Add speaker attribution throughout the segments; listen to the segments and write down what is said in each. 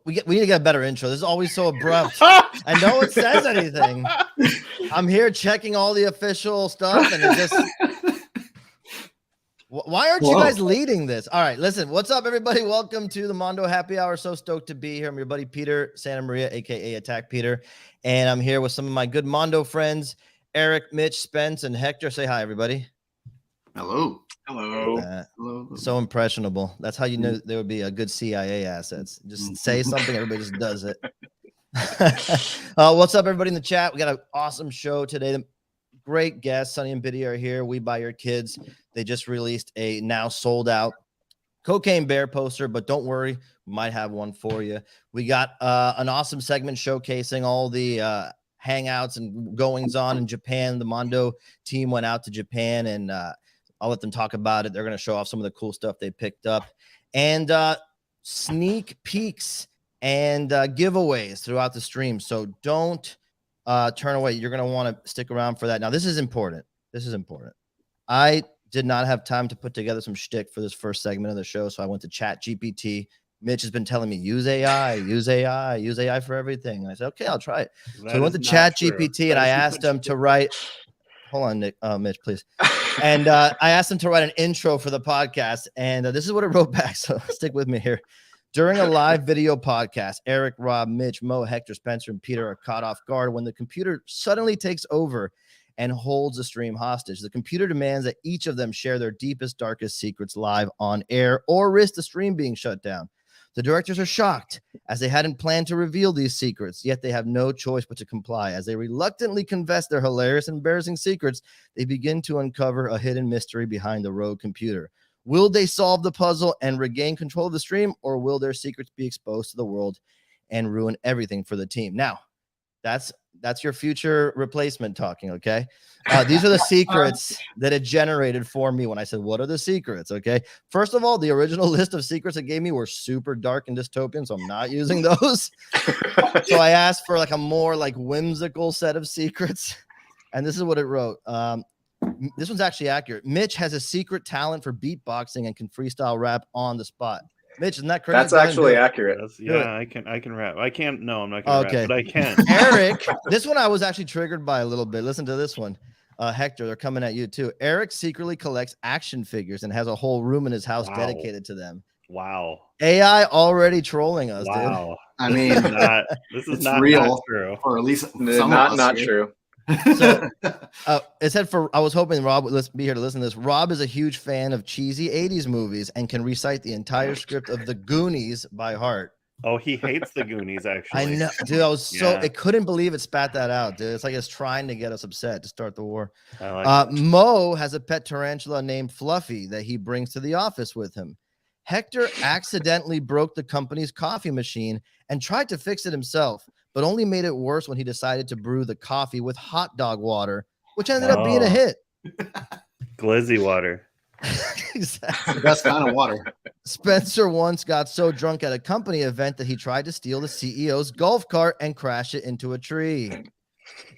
Speaker 1: we need to get a better intro. This is always so abrupt, and no one says anything. I'm here checking all the official stuff, and it just. Why aren't you guys leading this? All right, listen. What's up, everybody? Welcome to the Mondo Happy Hour. So stoked to be here. I'm your buddy Peter Santa Maria, aka Attack Peter, and I'm here with some of my good Mondo friends, Eric, Mitch, Spence, and Hector. Say hi, everybody.
Speaker 2: Hello.
Speaker 3: Hello.
Speaker 2: Hello.
Speaker 1: So impressionable. That's how you know there would be a good CIA assets. Just say something, everybody just does it. What's up, everybody in the chat? We got an awesome show today. The great guests, Sonny and Biddy, are here. We Buy Your Kids. They just released a now sold out Cocaine Bear poster, but don't worry, we might have one for you. We got an awesome segment showcasing all the hangouts and goings on in Japan. The Mondo team went out to Japan, and I'll let them talk about it. They're going to show off some of the cool stuff they picked up, and sneak peeks and giveaways throughout the stream. So don't turn away. You're going to want to stick around for that. Now, this is important. I did not have time to put together some shtick for this first segment of the show, so I went to ChatGPT. Mitch has been telling me, use AI for everything. And I said, okay, I'll try it. So I went to ChatGPT and I asked him to write, hold on, Nick, Mitch, please. And I asked him to write an intro for the podcast. And this is what it wrote back. So stick with me here. During a live video podcast, Eric, Rob, Mitch, Mo, Hector, Spencer, and Peter are caught off guard when the computer suddenly takes over and holds the stream hostage. The computer demands that each of them share their deepest, darkest secrets live on air or risk the stream being shut down. The directors are shocked as they hadn't planned to reveal these secrets, yet they have no choice but to comply. As they reluctantly confess their hilarious and embarrassing secrets, they begin to uncover a hidden mystery behind the rogue computer. Will they solve the puzzle and regain control of the stream, or will their secrets be exposed to the world and ruin everything for the team? Now, that's your future replacement talking, okay? These are the secrets that it generated for me when I said, what are the secrets, okay? First of all, the original list of secrets it gave me were super dark and dystopian, so I'm not using those. So I asked for like a more like whimsical set of secrets, and this is what it wrote. This one's actually accurate. Mitch has a secret talent for beatboxing and can freestyle rap on the spot. Mitch, isn't that crazy?
Speaker 3: That's actually accurate.
Speaker 4: Yeah, I can rap. I can't. No, I'm not gonna rap, but I can.
Speaker 1: Eric, this one I was actually triggered by a little bit. Listen to this one. Hector, they're coming at you too. Eric secretly collects action figures and has a whole room in his house dedicated to them.
Speaker 4: Wow.
Speaker 1: AI already trolling us, dude.
Speaker 2: I mean,
Speaker 4: this is not
Speaker 2: real,
Speaker 4: true.
Speaker 2: or at least
Speaker 3: not true.
Speaker 1: So it said I was hoping Rob would be here to listen to this. Rob is a huge fan of cheesy 80s movies and can recite the entire script of The Goonies by heart.
Speaker 4: Oh, he hates The Goonies, actually.
Speaker 1: I know, dude. I was I couldn't believe it spat that out, dude. It's like it's trying to get us upset to start the war. Mo has a pet tarantula named Fluffy that he brings to the office with him. Hector accidentally broke the company's coffee machine and tried to fix it himself, but only made it worse when he decided to brew the coffee with hot dog water, which ended up being a hit.
Speaker 4: Glizzy water.
Speaker 1: Exactly.
Speaker 2: The best kind of water.
Speaker 1: Spencer once got so drunk at a company event that he tried to steal the CEO's golf cart and crash it into a tree.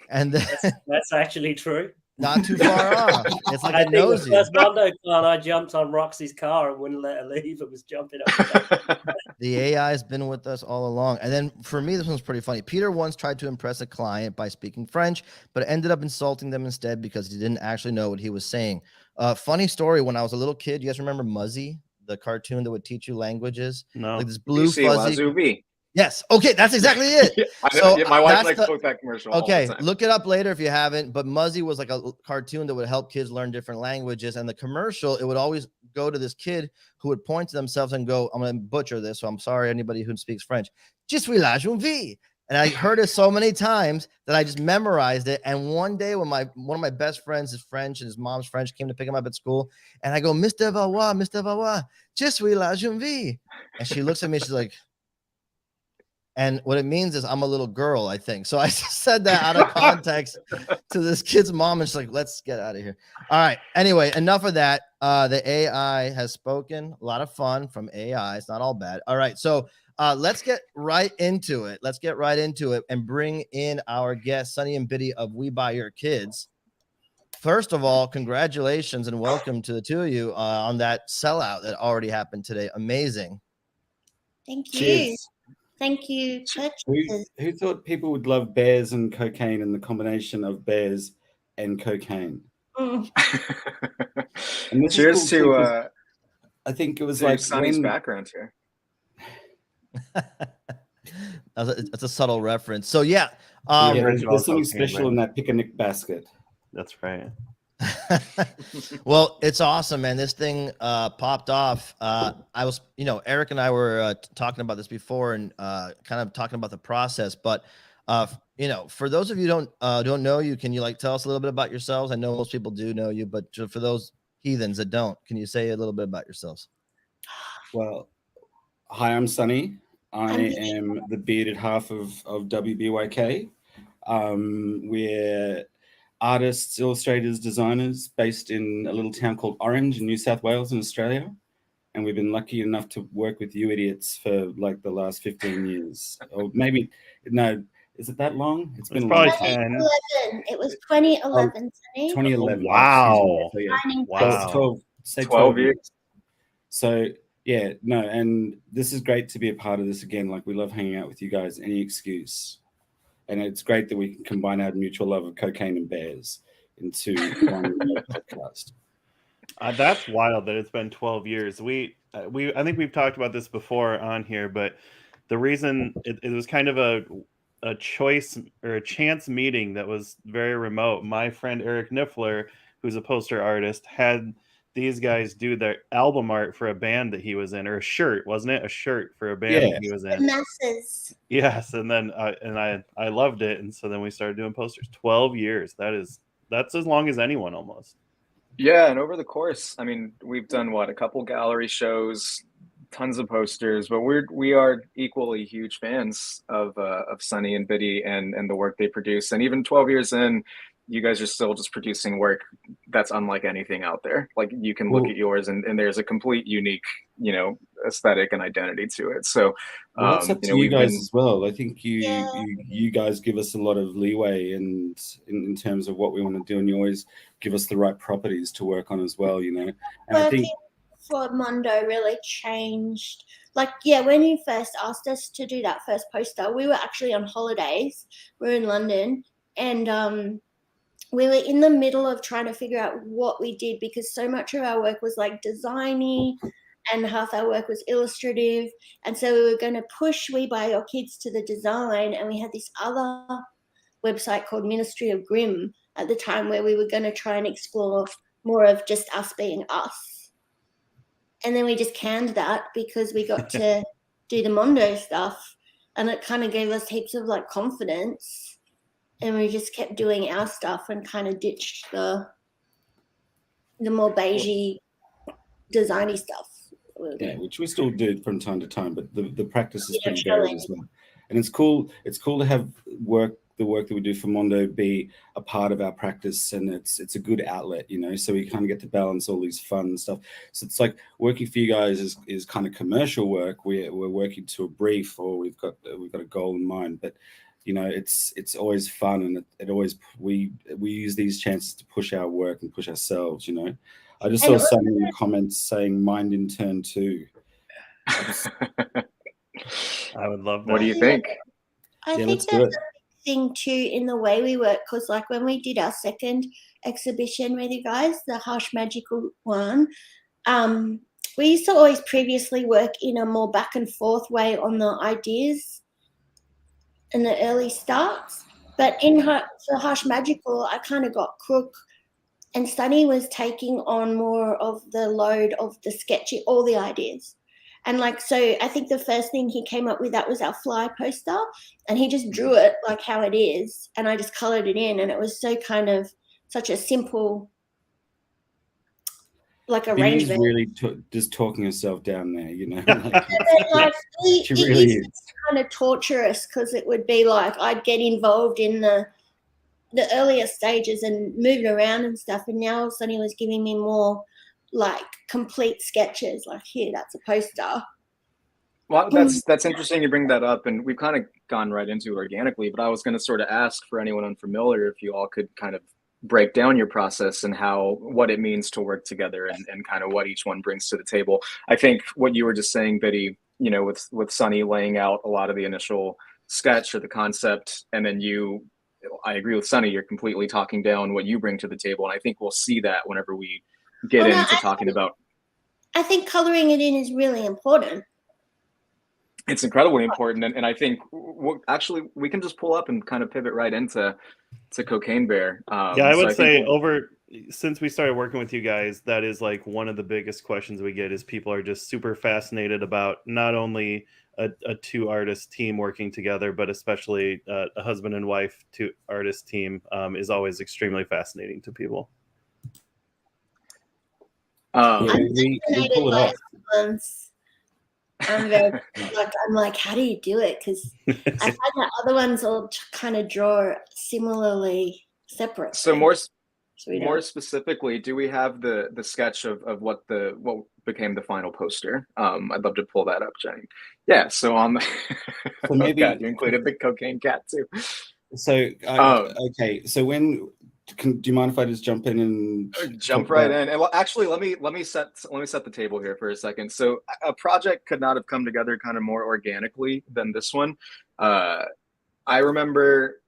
Speaker 1: And then,
Speaker 5: that's actually true.
Speaker 1: Not too far off. It's like it knows you.
Speaker 5: First Mondo card, I jumped on Roxy's car and wouldn't let her leave. It was jumping up.
Speaker 1: The AI has been with us all along. And then for me, this one's pretty funny. Peter once tried to impress a client by speaking French, but ended up insulting them instead because he didn't actually know what he was saying. Funny story. When I was a little kid, you guys remember Muzzy, the cartoon that would teach you languages?
Speaker 4: No.
Speaker 1: Like this blue fuzzy.
Speaker 3: Wazoo-B.
Speaker 1: Yes. Okay. That's exactly it.
Speaker 3: So my wife likes to quote that commercial.
Speaker 1: Okay. Look it up later if you haven't. But Muzzy was like a cartoon that would help kids learn different languages. And the commercial, it would always go to this kid who would point to themselves and go, I'm going to butcher this. So I'm sorry, anybody who speaks French. Je suis la jeune fille. And I heard it so many times that I just memorized it. And one day when one of my best friends is French and his mom's French came to pick him up at school. And I go, Mr. Valois, je suis la jeune fille. And she looks at me, she's like, and what it means is I'm a little girl, I think. So I just said that out of context to this kid's mom. And she's like, let's get out of here. All right. Anyway, enough of that. The AI has spoken. A lot of fun from AI. It's not all bad. All right. So let's get right into it. Let's get right into it and bring in our guests, Sonny and Biddy of We Buy Your Kids. First of all, congratulations and welcome to the two of you on that sellout that already happened today. Amazing.
Speaker 6: Thank you.
Speaker 3: Cheers.
Speaker 6: Thank you, purchasers.
Speaker 7: Who thought people would love bears and cocaine and the combination of bears and cocaine?
Speaker 6: Mm.
Speaker 7: And this
Speaker 3: Cheers
Speaker 7: is cool
Speaker 3: to
Speaker 7: too, I think it was
Speaker 3: to
Speaker 7: like
Speaker 3: Sonny's
Speaker 7: when,
Speaker 3: background here.
Speaker 1: That's a subtle reference. So yeah,
Speaker 4: Original
Speaker 7: there's something
Speaker 4: cocaine,
Speaker 7: special
Speaker 4: right?
Speaker 7: in that picnic basket.
Speaker 4: That's right.
Speaker 1: well, it's awesome, man. This thing popped off. I was, Eric and I were talking about this before and kind of talking about the process. But for those of you who don't know you, can you like tell us a little bit about yourselves? I know most people do know you, but for those heathens that don't, can you say a little bit about yourselves?
Speaker 7: Well, hi, I'm Sonny. I am the bearded half of WBYK. We're artists, illustrators, designers based in a little town called Orange in New South Wales in Australia. And we've been lucky enough to work with you idiots for like the last 15 years. Or maybe, no, is it that long? It's been
Speaker 4: probably
Speaker 7: long.
Speaker 4: 10.
Speaker 6: 2011. It was 2011, Sonny.
Speaker 7: 2011.
Speaker 4: Wow.
Speaker 7: So, yeah,
Speaker 4: Wow.
Speaker 7: 12, say
Speaker 3: 12 years.
Speaker 7: So yeah, no, and this is great to be a part of this again. Like, we love hanging out with you guys, any excuse. And it's great that we can combine our mutual love of cocaine and bears into one podcast.
Speaker 4: That's wild that it's been 12 years. I think we've talked about this before on here, but the reason it was kind of a choice or a chance meeting that was very remote. My friend Eric Niffler, who's a poster artist, had these guys do their album art for a band that he was in, or a shirt, wasn't it? A shirt for a band that he was in.
Speaker 6: The masses.
Speaker 4: Yes, and then I loved it, and so then we started doing posters. 12 years. That's as long as anyone almost.
Speaker 3: Yeah, and over the course, I mean, we've done a couple gallery shows, tons of posters, but we are equally huge fans of Sonny and Biddy and the work they produce. And even 12 years in, you guys are still just producing work that's unlike anything out there. Like, you can look at yours and there's a complete unique, aesthetic and identity to it. So
Speaker 7: that's up to you guys as well. I think you guys give us a lot of leeway and in terms of what we want to do, and you always give us the right properties to work on as well, And I think
Speaker 6: for Mondo really changed. Like, when you first asked us to do that first poster, we were actually on holidays. We were in London, and we were in the middle of trying to figure out what we did, because so much of our work was like designy and half our work was illustrative. And so we were going to push We Buy Your Kids to the design. And we had this other website called Ministry of Grimm at the time, where we were going to try and explore more of just us being us. And then we just canned that because we got to do the Mondo stuff, and it kind of gave us heaps of like confidence. And we just kept doing our stuff and kind of ditched the more beigey, designy stuff.
Speaker 7: Yeah, which we still do from time to time, but the practice is pretty varied as well. And it's cool. It's cool to have the work that we do for Mondo be a part of our practice, and it's a good outlet, So we kind of get to balance all these fun stuff. So it's like working for you guys is kind of commercial work. We're working to a brief, or we've got a goal in mind, but it's always fun, and it always we use these chances to push our work and push ourselves. I just saw someone in the comments saying "mind in turn 2."
Speaker 4: I would love that.
Speaker 3: What do you think?
Speaker 6: I think that's a big thing too in the way we work, because like when we did our second exhibition with you guys, the Harsh Magical one, we used to always previously work in a more back and forth way on the ideas in the early starts, but for Harsh Magical, I kind of got crook, and Sonny was taking on more of the load of the sketchy, all the ideas. And like, so I think the first thing he came up with, that was our fly poster, and he just drew it like how it is, and I just colored it in, and it was so kind of such a simple like arrangement.
Speaker 7: He's really just talking herself down there,
Speaker 6: It really is kind of torturous, because it would be like I'd get involved in the earlier stages and moving around and stuff, and now Sonny was giving me more like complete sketches, like, here, that's a poster.
Speaker 3: Well, that's interesting you bring that up, and we've kind of gone right into it organically, but I was going to sort of ask, for anyone unfamiliar, if you all could kind of break down your process and what it means to work together and kind of what each one brings to the table. I think what you were just saying, Biddy, you know, with Sonny laying out a lot of the initial sketch or the concept, and then I agree with Sonny, you're completely talking down what you bring to the table, and I think we'll see that whenever we get into talking about.
Speaker 6: I think coloring it in is really important.
Speaker 3: It's incredibly important, and I think actually we can just pull up and kind of pivot right into Cocaine Bear.
Speaker 4: Yeah, I would say since we started working with you guys, that is like one of the biggest questions we get is people are just super fascinated about not only a two artist team working together, but especially a husband and wife two artist team is always extremely fascinating to people.
Speaker 7: We pull it off.
Speaker 6: I'm very I'm like, how do you do it? Because I find that other ones all kind of draw similarly separate.
Speaker 3: So more specifically, do we have the sketch of what became the final poster? I'd love to pull that up, Jenny. Yeah. So on the
Speaker 7: so maybe
Speaker 3: God, you included the cocaine cat too.
Speaker 7: So okay. So do you mind if I just jump in and
Speaker 3: jump right in? And well, actually, let me set the table here for a second. So a project could not have come together kind of more organically than this one. I remember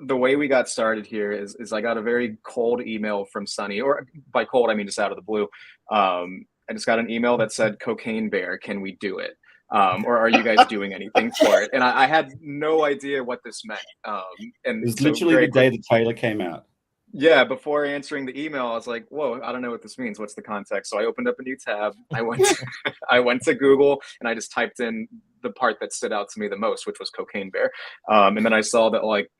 Speaker 3: the way we got started here is I got a very cold email from Sonny, or by cold I mean just out of the blue. I just got an email that said, "Cocaine Bear, can we do it? Or are you guys doing anything for it?" And I had no idea what this meant. And
Speaker 7: it was literally the day the trailer came out.
Speaker 3: Yeah, before answering the email, I was like, "Whoa, I don't know what this means. What's the context?" So I opened up a new tab. I went to Google and I just typed in the part that stood out to me the most, which was Cocaine Bear. And then I saw that like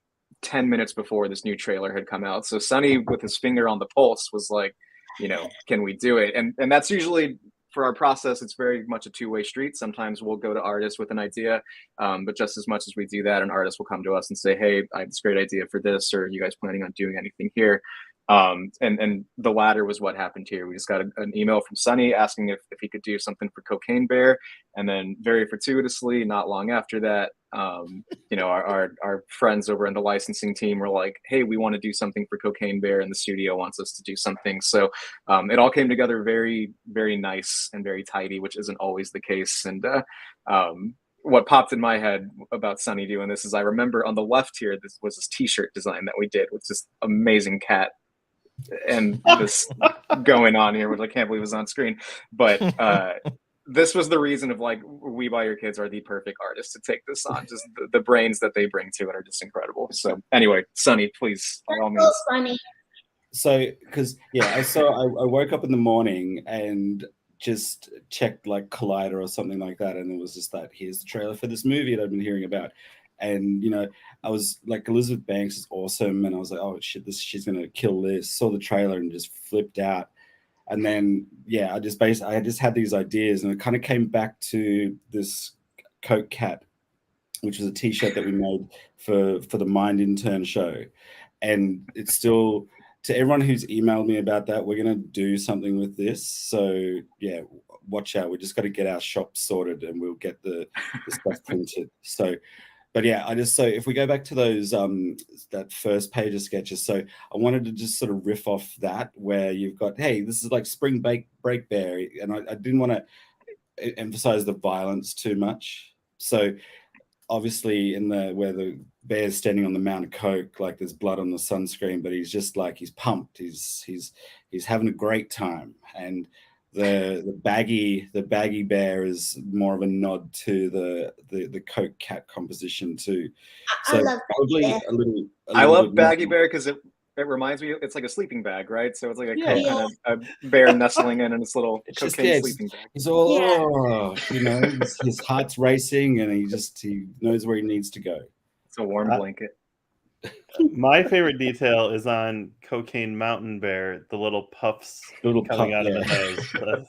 Speaker 3: 10 minutes before this new trailer had come out. So Sonny, with his finger on the pulse, was like, you know, can we do it? And that's usually, for our process, it's very much a two-way street. Sometimes we'll go to artists with an idea, but just as much as we do that, an artist will come to us and say, "Hey, I have this great idea for this, or are you guys planning on doing anything here?" And the latter was what happened here. We just got an email from Sonny asking if he could do something for Cocaine Bear, and then very fortuitously, not long after that, you know, our friends over in the licensing team were like, "Hey, we want to do something for Cocaine Bear, and the studio wants us to do something." So it all came together very, very nice and very tidy, which isn't always the case. And what popped in my head about Sonny doing this is I remember on the left here, this was this T-shirt design that we did with this amazing cat and this going on here, which I can't believe is on screen. But this was the reason of like, We Buy Your Kids are the perfect artists to take this on. Just the brains that they bring to it are just incredible. So anyway, Sonny, please, by all means.
Speaker 6: Funny.
Speaker 7: So, because I woke up in the morning and just checked like Collider or something like that, and it was just that here's the trailer for this movie that I've been hearing about. And you know, I was like, Elizabeth Banks is awesome, and I was like, oh shit, she's gonna kill this. Saw the trailer and just flipped out. And then I just had these ideas, and it kind of came back to this Coke Cat, which was a T-shirt that we made for the Mind Intern show. And it's still, to everyone who's emailed me about that, we're gonna do something with this. So yeah, watch out. We just got to get our shop sorted, and we'll get the stuff printed. So. But yeah, so if we go back to those that first page of sketches, so I wanted to just sort of riff off that, where you've got, hey, this is like Spring Break Bear, and I didn't want to emphasize the violence too much. So obviously where the bear's standing on the Mount of Coke, like there's blood on the sunscreen, but he's just like, he's pumped, he's having a great time. And the baggy bear is more of a nod to the Coke Cat composition too. So
Speaker 6: I love
Speaker 7: probably
Speaker 6: Bear.
Speaker 7: a little
Speaker 3: I love Baggy Bear because it reminds me, it's like a sleeping bag, right? So it's like a Coke kind of a bear nestling in its little cocaine sleeping bag.
Speaker 7: He's all, you know, his heart's racing, and he knows where he needs to go.
Speaker 3: It's a warm blanket.
Speaker 4: My favorite detail is on Cocaine Mountain Bear, the little puffs coming out of the nose.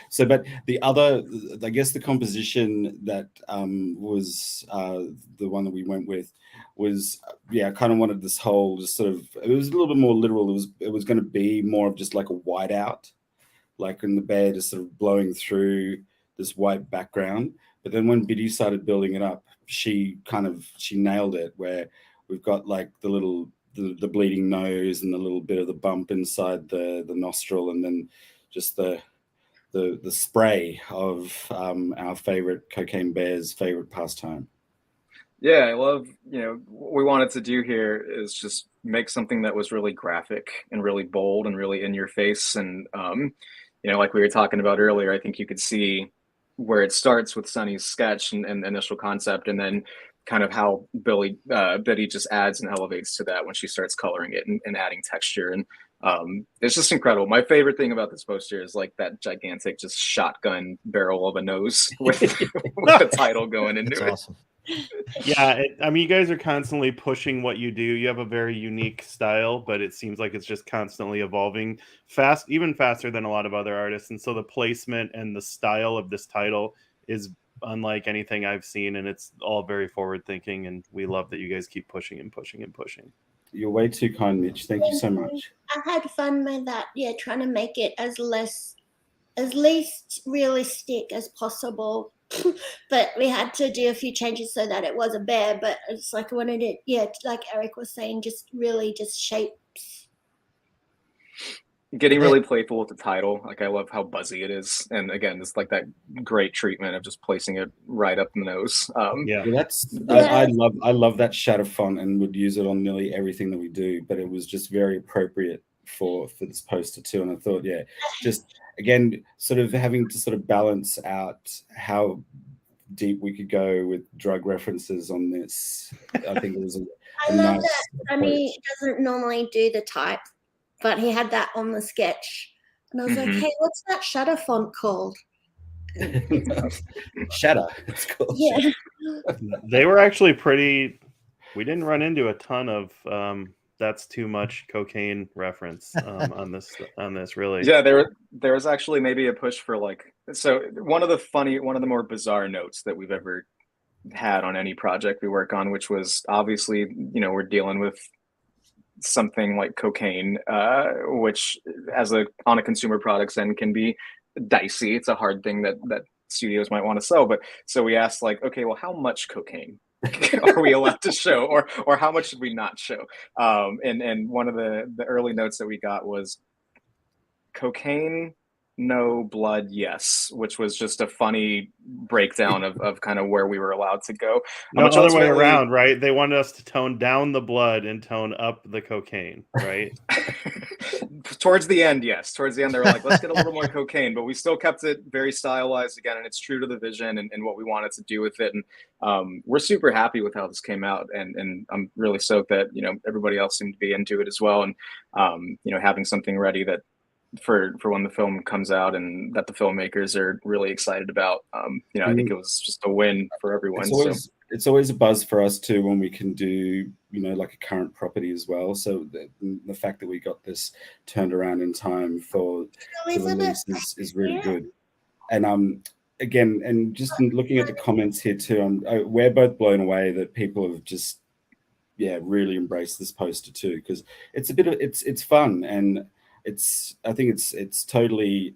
Speaker 7: So, but the other, I guess the composition that was the one that we went with was, I kind of wanted this whole just sort of, it was a little bit more literal. It was going to be more of just like a whiteout, like in the bear just sort of blowing through this white background. But then when Biddy started building it up, she nailed it, where we've got like the bleeding nose and the little bit of the bump inside the nostril, and then just the the spray of our favorite Cocaine Bear's favorite pastime.
Speaker 3: Yeah, I love, what we wanted to do here is just make something that was really graphic and really bold and really in your face. And, like we were talking about earlier, I think you could see where it starts with Sonny's sketch and initial concept, and then kind of how Biddy just adds and elevates to that when she starts coloring it and adding texture. And it's just incredible. My favorite thing about this poster is like that gigantic just shotgun barrel of a nose with, with the title going into
Speaker 1: That's
Speaker 3: it.
Speaker 1: awesome.
Speaker 4: Yeah, I mean, you guys are constantly pushing what you do. You have a very unique style, but it seems like it's just constantly evolving even faster than a lot of other artists. And so the placement and the style of this title is unlike anything I've seen, and it's all very forward thinking. And we love that you guys keep pushing and pushing and pushing.
Speaker 7: You're way too kind, Mitch. Thank you so much.
Speaker 6: I had fun with that. Yeah, trying to make it as least realistic as possible. But we had to do a few changes so that it was a bear. But it's like I wanted it, like Eric was saying, just shapes.
Speaker 3: Getting really playful with the title. Like I love how buzzy it is, and again, it's like that great treatment of just placing it right up the nose.
Speaker 4: Yeah,
Speaker 7: I love that shadow font and would use it on nearly everything that we do. But it was just very appropriate for this poster too. And I thought, just again, sort of having to sort of balance out how deep we could go with drug references on this. I think it was
Speaker 6: I love that Sonny doesn't normally do the type, but he had that on the sketch. And I was like, hey, what's that shadow font called?
Speaker 7: Shadow. It's called.
Speaker 6: Yeah.
Speaker 4: They were actually we didn't run into a ton of that's too much cocaine reference on this really.
Speaker 3: Yeah, there was actually maybe a push for one of the more bizarre notes that we've ever had on any project we work on, which was obviously, we're dealing with something like cocaine, which on a consumer products end can be dicey. It's a hard thing that studios might want to sell. But so we asked okay, well, how much cocaine are we allowed to show, or how much should we not show? And one of the early notes that we got was cocaine, no, blood, yes, which was just a funny breakdown of kind of where we were allowed to go.
Speaker 4: No, other way around, right? They wanted us to tone down the blood and tone up the cocaine, right?
Speaker 3: Towards the end, yes. Towards the end, they were like, let's get a little more cocaine, but we still kept it very stylized again, and it's true to the vision and what we wanted to do with it. And we're super happy with how this came out, and I'm really stoked that everybody else seemed to be into it as well, and having something ready that for when the film comes out and that the filmmakers are really excited about. I think it was just a win for everyone.
Speaker 7: It's always a buzz for us too when we can do like a current property as well. So the fact that we got this turned around in time for the release is really good. And again, and just looking at the comments here too, we're both blown away that people have just really embraced this poster too, because it's it's fun, and I think it's totally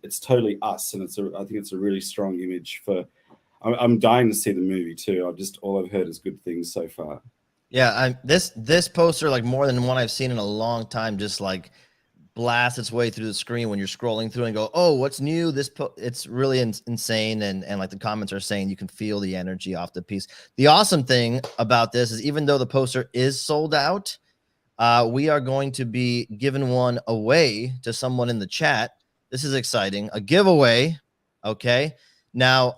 Speaker 7: us, and I think it's a really strong image for. I'm dying to see the movie too. All I've heard is good things so far.
Speaker 1: Yeah, this poster, like more than one I've seen in a long time, just like blasts its way through the screen when you're scrolling through and go, oh, what's new? It's really insane, and like the comments are saying, you can feel the energy off the piece. The awesome thing about this is, even though the poster is sold out, we are going to be giving one away to someone in the chat. This is exciting. A giveaway. Okay. Now,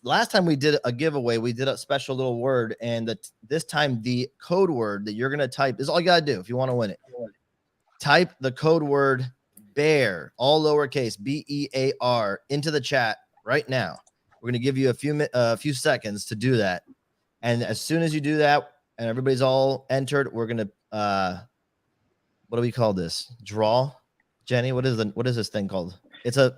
Speaker 1: last time we did a giveaway, we did a special little word, and this time the code word that you're going to type is all you got to do if you want to win it. Type the code word BEAR, all lowercase, BEAR, into the chat right now. We're going to give you a few seconds to do that. And as soon as you do that and everybody's all entered, we're going to, what do we call this? Draw? Jenny, what is this thing called? It's a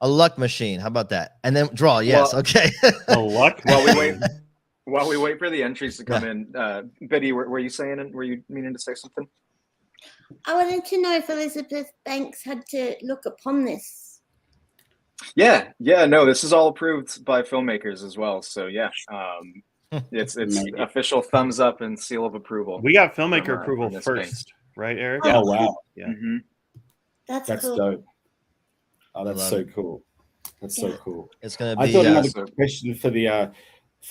Speaker 1: luck machine. How about that? And then draw. Yes.
Speaker 3: Well,
Speaker 1: okay.
Speaker 4: A luck.
Speaker 3: While we wait for the entries to come in, Biddy, were you meaning to say something?
Speaker 6: I wanted to know if Elizabeth Banks had to look upon this.
Speaker 3: Yeah. No, this is all approved by filmmakers as well. So yeah, it's official thumbs up and seal of approval.
Speaker 4: We got filmmaker approval first, right, Eric?
Speaker 7: Oh wow.
Speaker 4: Yeah.
Speaker 3: Mm-hmm.
Speaker 6: That's
Speaker 7: That's
Speaker 6: cool.
Speaker 7: dope. Oh, that's
Speaker 1: love
Speaker 7: so
Speaker 1: it.
Speaker 7: cool. That's so cool.
Speaker 1: It's gonna
Speaker 7: I
Speaker 1: be.
Speaker 7: thought another
Speaker 3: so-
Speaker 7: question for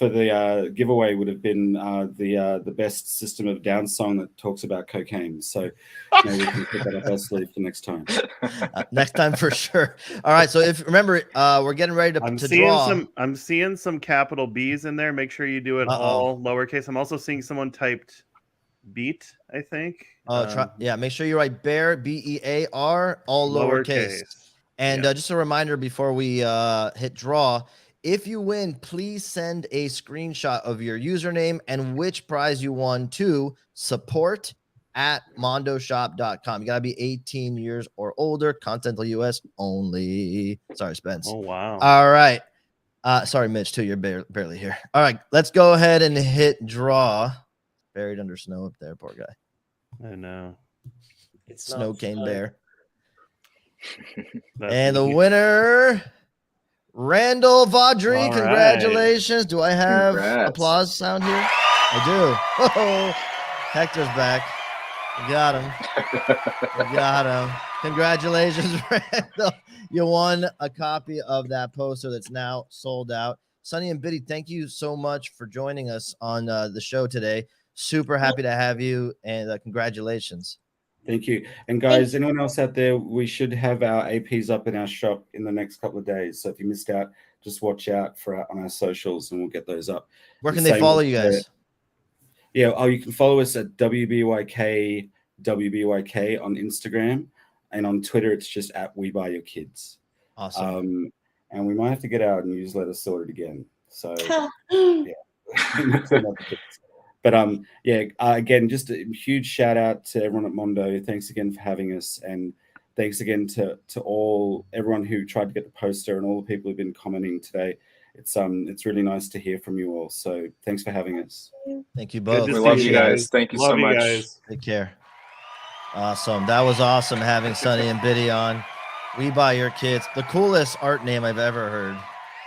Speaker 7: the giveaway would have been the best System of a Down song that talks about cocaine. So maybe we can put that up our sleeve for next time.
Speaker 1: Next time for sure. All right. So if remember, we're getting ready
Speaker 4: I'm
Speaker 1: to
Speaker 4: seeing
Speaker 1: draw.
Speaker 4: I'm seeing some capital B's in there. Make sure you do it all lowercase. I'm also seeing someone typed beat, I think.
Speaker 1: Yeah, make sure you write bear, BEAR, all lowercase. And just a reminder before we hit draw, if you win, please send a screenshot of your username and which prize you won to support@mondoshop.com. You got to be 18 years or older, continental US only. Sorry, Spence.
Speaker 4: Oh, wow.
Speaker 1: All right. Sorry, Mitch, too. You're barely here. All right, let's go ahead and hit draw. Buried under snow up there, poor guy.
Speaker 4: I know.
Speaker 5: It's
Speaker 1: Snow
Speaker 5: not
Speaker 1: cane
Speaker 5: snow.
Speaker 1: bear.
Speaker 4: That's
Speaker 1: And the
Speaker 4: neat.
Speaker 1: winner, Randall Vaudry.
Speaker 4: All right.
Speaker 1: Congratulations. Do I have
Speaker 3: Congrats.
Speaker 1: applause sound here? I do. Oh, Hector's back. You got him. You got him. Congratulations, Randall. You won a copy of that poster that's now sold out. Sonny and Biddy, thank you so much for joining us on the show today. Super happy to have you, and congratulations.
Speaker 7: Thank you. And guys, anyone else out there, we should have our APs up in our shop in the next couple of days. So if you missed out, just watch out for on our socials and we'll get those up.
Speaker 1: Where can they follow you guys?
Speaker 7: Yeah, you can follow us at WBYK on Instagram, and on Twitter it's just at We Buy Your Kids.
Speaker 1: Awesome.
Speaker 7: And we might have to get our newsletter sorted again. So But again, just a huge shout out to everyone at Mondo. Thanks again for having us, and thanks again to everyone who tried to get the poster and all the people who've been commenting today. It's really nice to hear from you all. So thanks for having us.
Speaker 1: Thank you both.
Speaker 4: Good
Speaker 3: We
Speaker 4: to
Speaker 3: love
Speaker 4: see
Speaker 3: you guys. Thank you so much.
Speaker 4: Guys.
Speaker 1: Take care. Awesome. That was awesome having Sonny and Biddy on. We Buy Your Kids. The coolest art name I've ever heard.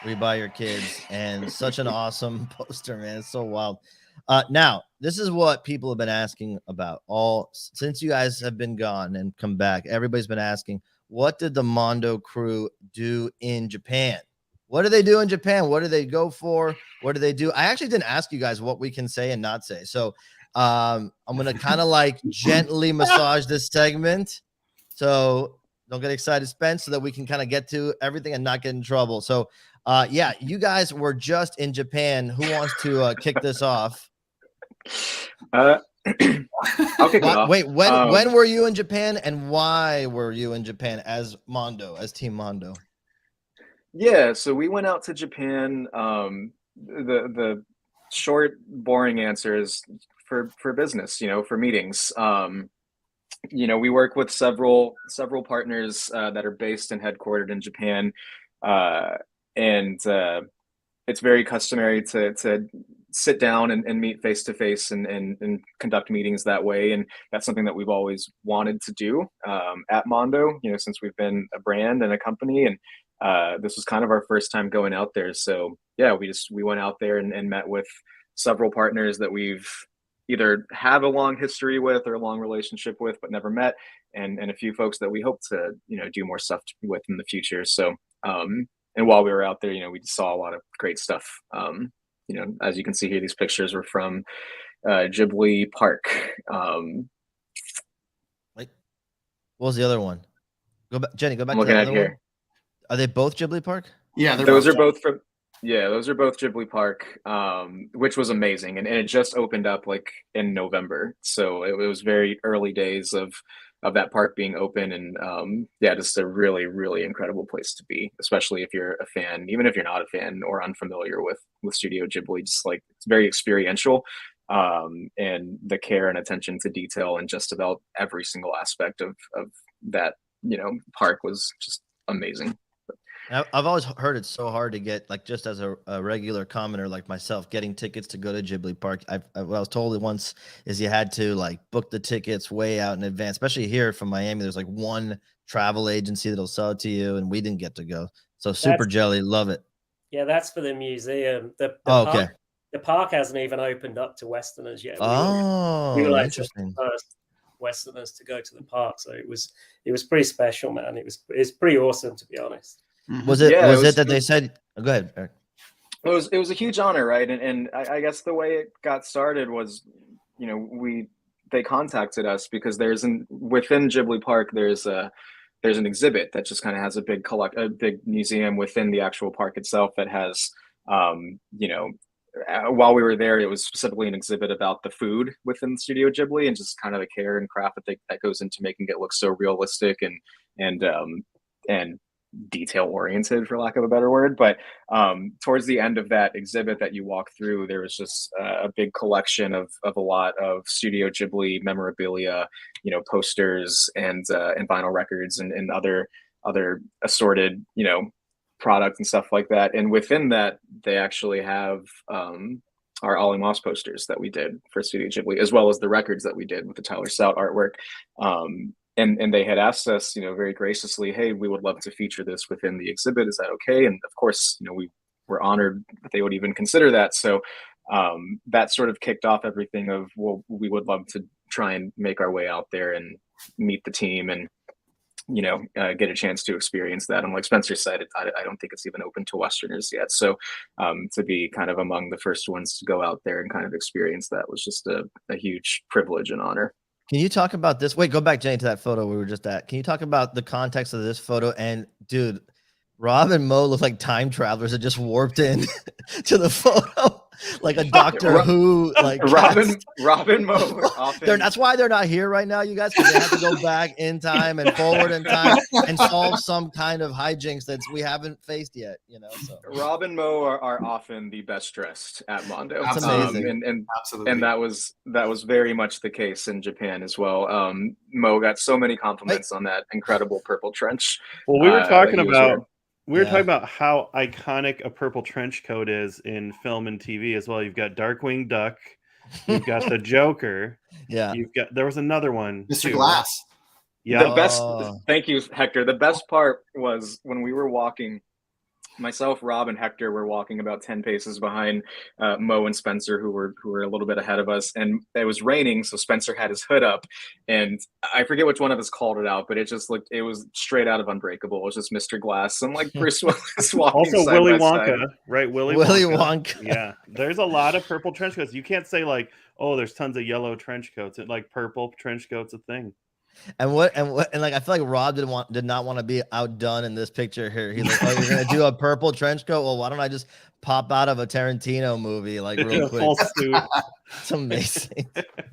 Speaker 1: We Buy Your Kids. And such an awesome poster, man. It's so wild. Now, this is what people have been asking about since you guys have been gone and come back. Everybody's been asking, what did the Mondo crew do in Japan? What do they do in Japan? What do they go for? What do they do? I actually didn't ask you guys what we can say and not say. So I'm going to kind of like gently massage this segment. So don't get excited, Spence, so that we can kind of get to everything and not get in trouble. So yeah, you guys were just in Japan. Who wants to kick this off?
Speaker 3: I'll kick it off.
Speaker 1: Wait, when were you in Japan, and why were you in Japan as Team Mondo?
Speaker 3: Yeah, so we went out to Japan. The short, boring answer is for business, for meetings. We work with several partners that are based and headquartered in Japan, and it's very customary to sit down and meet face to face and conduct meetings that way. And that's something that we've always wanted to do at Mondo, since we've been a brand and a company. And this was kind of our first time going out there. So yeah, we went out there and met with several partners that we've either have a long history with or a long relationship with, but never met. And a few folks that we hope to, do more stuff with in the future. So, and while we were out there, we saw a lot of great stuff. As you can see here, these pictures were from Ghibli Park.
Speaker 1: What was the other one? Go back, Jenny. Go back
Speaker 3: I'm
Speaker 1: to the
Speaker 3: looking
Speaker 1: other
Speaker 3: at here.
Speaker 1: one. Are they both Ghibli Park?
Speaker 2: Yeah,
Speaker 3: Those are both Ghibli Park, which was amazing, and it just opened up like in November, so it was very early days of that park being open, and just a really, really incredible place to be, especially if you're a fan. Even if you're not a fan or unfamiliar with Studio Ghibli, just like it's very experiential, and the care and attention to detail and just about every single aspect of that park was just amazing.
Speaker 1: I've always heard it's so hard to get, like, just as a regular commenter like myself, getting tickets to go to Ghibli Park. What I was told once is you had to like book the tickets way out in advance, especially here from Miami. There's like one travel agency that'll sell it to you, and we didn't get to go. So super jelly, love it.
Speaker 5: Yeah, that's for the museum. The
Speaker 1: okay.
Speaker 5: The park hasn't even opened up to Westerners yet.
Speaker 1: We were like
Speaker 5: interesting. First. Westerners to go to the park. So it was pretty special, man. It was pretty awesome, to be honest.
Speaker 1: Was it
Speaker 3: Yeah,
Speaker 1: was
Speaker 3: it was-
Speaker 1: it that they said? Oh, go ahead, Eric.
Speaker 3: It was a huge honor, right? And I guess the way it got started was, you know, they contacted us because within Ghibli Park there's an exhibit that just kind of has a big museum within the actual park itself that has you know, while we were there, it was specifically an exhibit about the food within Studio Ghibli and just kind of the care and craft that goes into making it look so realistic and detail oriented, for lack of a better word. But towards the end of that exhibit that you walk through, there was just a big collection of a lot of Studio Ghibli memorabilia, you know, posters and vinyl records and other assorted, you know, products and stuff like that. And within that, they actually have our Ollie Moss posters that we did for Studio Ghibli, as well as the records that we did with the Tyler Stout artwork. And they had asked us, you know, very graciously, hey, we would love to feature this within the exhibit. Is that okay? And of course, you know, we were honored that they would even consider that. So that sort of kicked off everything of, well, we would love to try and make our way out there and meet the team and, you know, get a chance to experience that. And like Spencer said, I don't think it's even open to Westerners yet. So to be kind of among the first ones to go out there and kind of experience that was just a huge privilege and honor.
Speaker 1: Can you talk about this? Wait, go back, Jenny, to that photo we were just at. Can you talk about the context of this photo? And dude, Rob and Mo look like time travelers that just warped in to the photo, like a Doctor Who. Like
Speaker 3: Rob and Mo often.
Speaker 1: That's why they're not here right now, you guys, because they have to go back in time and forward in time and solve some kind of hijinks that we haven't faced yet. You know, so
Speaker 3: Rob and Mo are often the best dressed at Mondo.
Speaker 1: That's amazing.
Speaker 2: Absolutely.
Speaker 3: And that was very much the case in Japan as well. Mo got so many compliments on that incredible purple trench.
Speaker 4: Well, we were talking
Speaker 3: that he was
Speaker 4: about
Speaker 3: wearing.
Speaker 4: we were talking about how iconic a purple trench coat is in film and TV as well. You've got Darkwing Duck, you've got the Joker,
Speaker 1: yeah,
Speaker 4: there was another one,
Speaker 2: Mr.
Speaker 4: too.
Speaker 2: Glass.
Speaker 4: Yeah,
Speaker 3: The best. Thank you, Hector. The best part was when we were walking. Myself, Rob, and Hector were walking about 10 paces behind Mo and Spencer, who were a little bit ahead of us. And it was raining, so Spencer had his hood up. And I forget which one of us called it out, but it was straight out of Unbreakable. It was just Mr. Glass. And like Bruce Willis walking
Speaker 4: also
Speaker 3: side
Speaker 4: Willy
Speaker 3: by
Speaker 4: Wonka,
Speaker 3: side.
Speaker 4: right? Willy
Speaker 1: Wonka.
Speaker 4: Yeah, there's a lot of purple trench coats. You can't say like, oh, there's tons of yellow trench coats. Like purple trench coats a thing.
Speaker 1: And like I feel like Rob did not want to be outdone in this picture here. He's like, oh, you're gonna do a purple trench coat? Well, why don't I just pop out of a Tarantino movie like real quick?
Speaker 4: Full suit.
Speaker 1: It's amazing.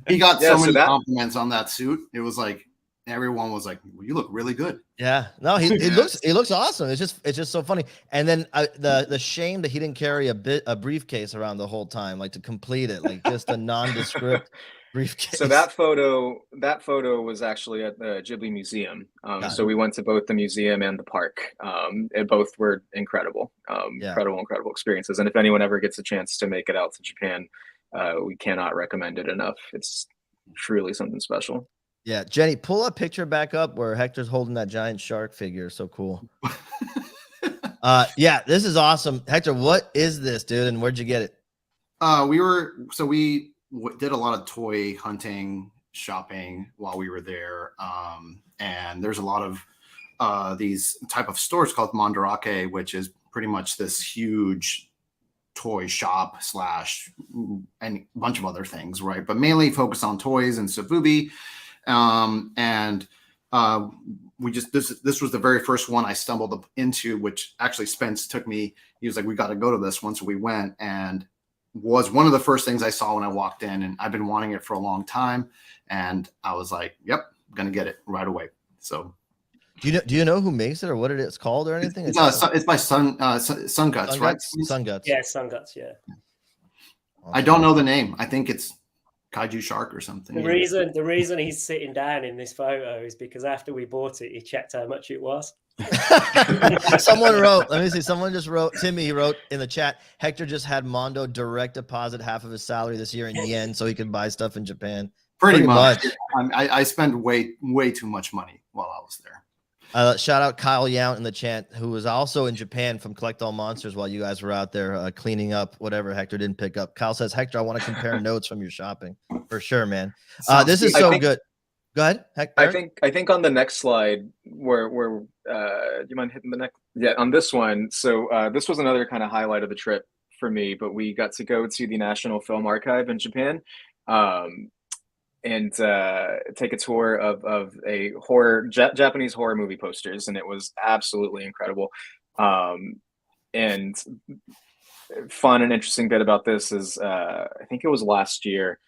Speaker 2: He got so many compliments on that suit. It was like everyone was like, well, "You look really good."
Speaker 1: Yeah, no, he looks awesome. It's just so funny. And then the shame that he didn't carry a briefcase around the whole time, like to complete it, like just a nondescript briefcase.
Speaker 3: So that photo was actually at the Ghibli Museum. So we went to both the museum and the park. And both were incredible, incredible experiences. And if anyone ever gets a chance to make it out to Japan, we cannot recommend it enough. It's truly something special.
Speaker 1: Yeah, Jenny, pull a picture back up where Hector's holding that giant shark figure. So cool. Yeah, this is awesome. Hector, what is this, dude? And where'd you get it?
Speaker 2: We did a lot of toy hunting, shopping while we were there. And there's a lot of these type of stores called Mondo, which is pretty much this huge toy shop / and a bunch of other things, right? But mainly focused on toys and Safubi. This was the very first one I stumbled into, which actually Spence took me. He was like, we got to go to this one. So we went, and was one of the first things I saw when I walked in, and I've been wanting it for a long time. And I was like, yep, I'm going to get it right away. So
Speaker 1: do you know who makes it or what it is called or anything?
Speaker 2: It's by Sun Guts, right?
Speaker 1: Sun Guts.
Speaker 5: Yeah, Sun Guts, yeah.
Speaker 2: I don't know the name. I think it's Kaiju Shark or something.
Speaker 5: The reason he's sitting down in this photo is because after we bought it, he checked how much it was.
Speaker 1: Someone wrote, let me see, someone just wrote, Timmy wrote in the chat, Hector just had Mondo direct deposit half of his salary this year in yen so he could buy stuff in Japan.
Speaker 2: Pretty much. I spent way too much money while I was there.
Speaker 1: Shout out Kyle Yount in the chat, who was also in Japan from Collect All Monsters while you guys were out there cleaning up whatever Hector didn't pick up. Kyle says, Hector, I want to compare notes from your shopping. For sure, man. This is so good. Go ahead.
Speaker 3: I think on the next slide where do you mind hitting the next? Yeah, on this one. So this was another kind of highlight of the trip for me, but we got to go to the National Film Archive in Japan. And take a tour of a Japanese horror movie posters, and it was absolutely incredible. And fun and interesting bit about this is I think it was last year,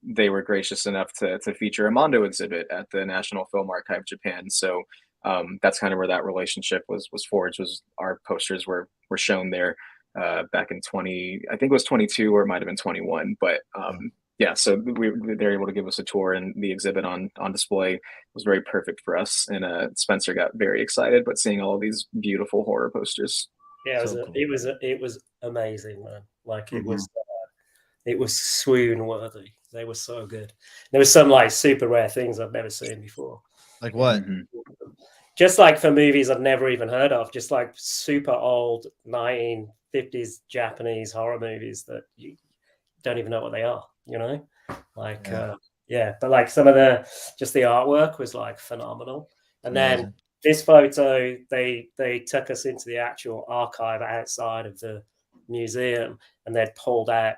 Speaker 3: they were gracious enough to feature a Mondo exhibit at the National Film Archive Japan. So that's kind of where that relationship was forged. Was our posters were shown there back in I think it was 22 or it might have been 21, but yeah, so they're able to give us a tour, and the exhibit on display was very perfect for us. And Spencer got very excited, but seeing all of these beautiful horror posters.
Speaker 5: Yeah, it was amazing, man. Like it was swoon worthy. They were so good. There was some like super rare things I've never seen before.
Speaker 1: Like what?
Speaker 5: Just like for movies I've never even heard of, just like super old 1950s Japanese horror movies that you don't even know what they are. Like but like some of the artwork was like phenomenal. And then this photo, they took us into the actual archive outside of the museum, and they'd pulled out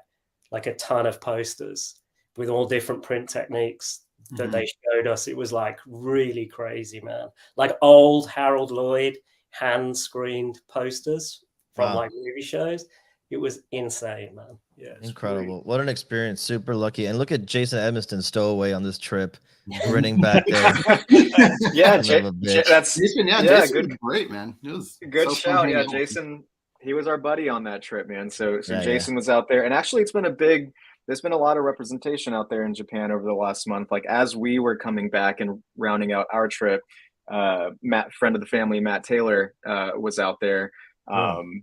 Speaker 5: like a ton of posters with all different print techniques that they showed us. It was like really crazy, man. Like old Harold Lloyd hand screened posters from like movie shows. It was insane, man. Yeah,
Speaker 1: incredible. Sweet. What an experience. Super lucky. And look at Jason Edmiston stowaway on this trip, grinning back there.
Speaker 3: Yeah, that's
Speaker 2: Jason. Yeah, Jason, great, man. It was
Speaker 3: good so shout. Yeah, Jason, he was our buddy on that trip, man. So Jason was out there, and actually there's been a lot of representation out there in Japan over the last month. Like as we were coming back and rounding out our trip, Matt, friend of the family, Matt Taylor, was out there.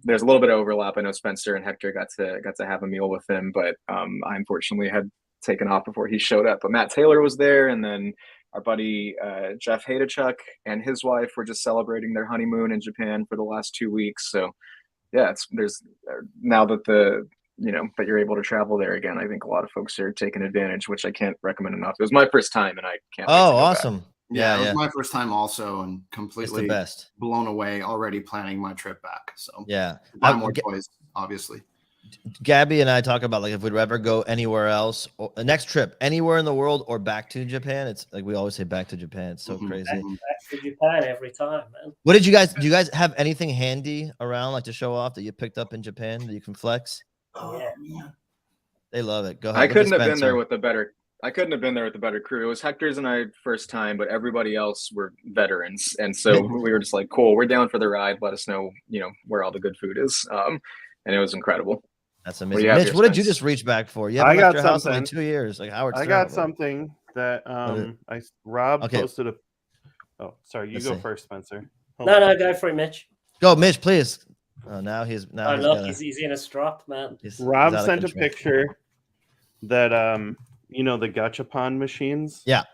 Speaker 3: There's a little bit of overlap. I know Spencer and Hector got to have a meal with him, but I unfortunately had taken off before he showed up. But Matt Taylor was there, and then our buddy Jeff Hadachuk and his wife were just celebrating their honeymoon in Japan for the last 2 weeks. So yeah, there's now that that you're able to travel there again, I think a lot of folks are taking advantage, which I can't recommend enough. It was my first time, and I can't.
Speaker 1: Oh, awesome.
Speaker 2: Back. Yeah, it was my first time also, and completely blown away, already planning my trip back. So
Speaker 1: yeah,
Speaker 2: buy more toys, obviously.
Speaker 1: Gabby and I talk about like if we'd ever go anywhere else, or the next trip anywhere in the world, or back to Japan. It's like we always say back to Japan. It's so crazy.
Speaker 5: Back to Japan every time, man.
Speaker 1: What did you guys? Do you guys have anything handy around like to show off that you picked up in Japan that you can flex?
Speaker 5: Oh yeah,
Speaker 1: they love it. Go ahead.
Speaker 3: I couldn't have been there with a better crew. It was Hector's and I first time, but everybody else were veterans, and so we were just like, cool, we're down for the ride. Let us know, where all the good food is. And it was incredible.
Speaker 1: That's amazing. Mitch, what did you just reach back for? Yeah,
Speaker 4: I got
Speaker 1: your house in 2 years. Like Howard.
Speaker 4: I got something that Rob posted a. Oh, sorry. You go first, Spencer.
Speaker 5: No, go for it, Mitch.
Speaker 1: Go, Mitch, please. Oh, now he's
Speaker 5: he's in a strop, man.
Speaker 4: Rob sent a picture that the gachapon machines.
Speaker 1: Yeah.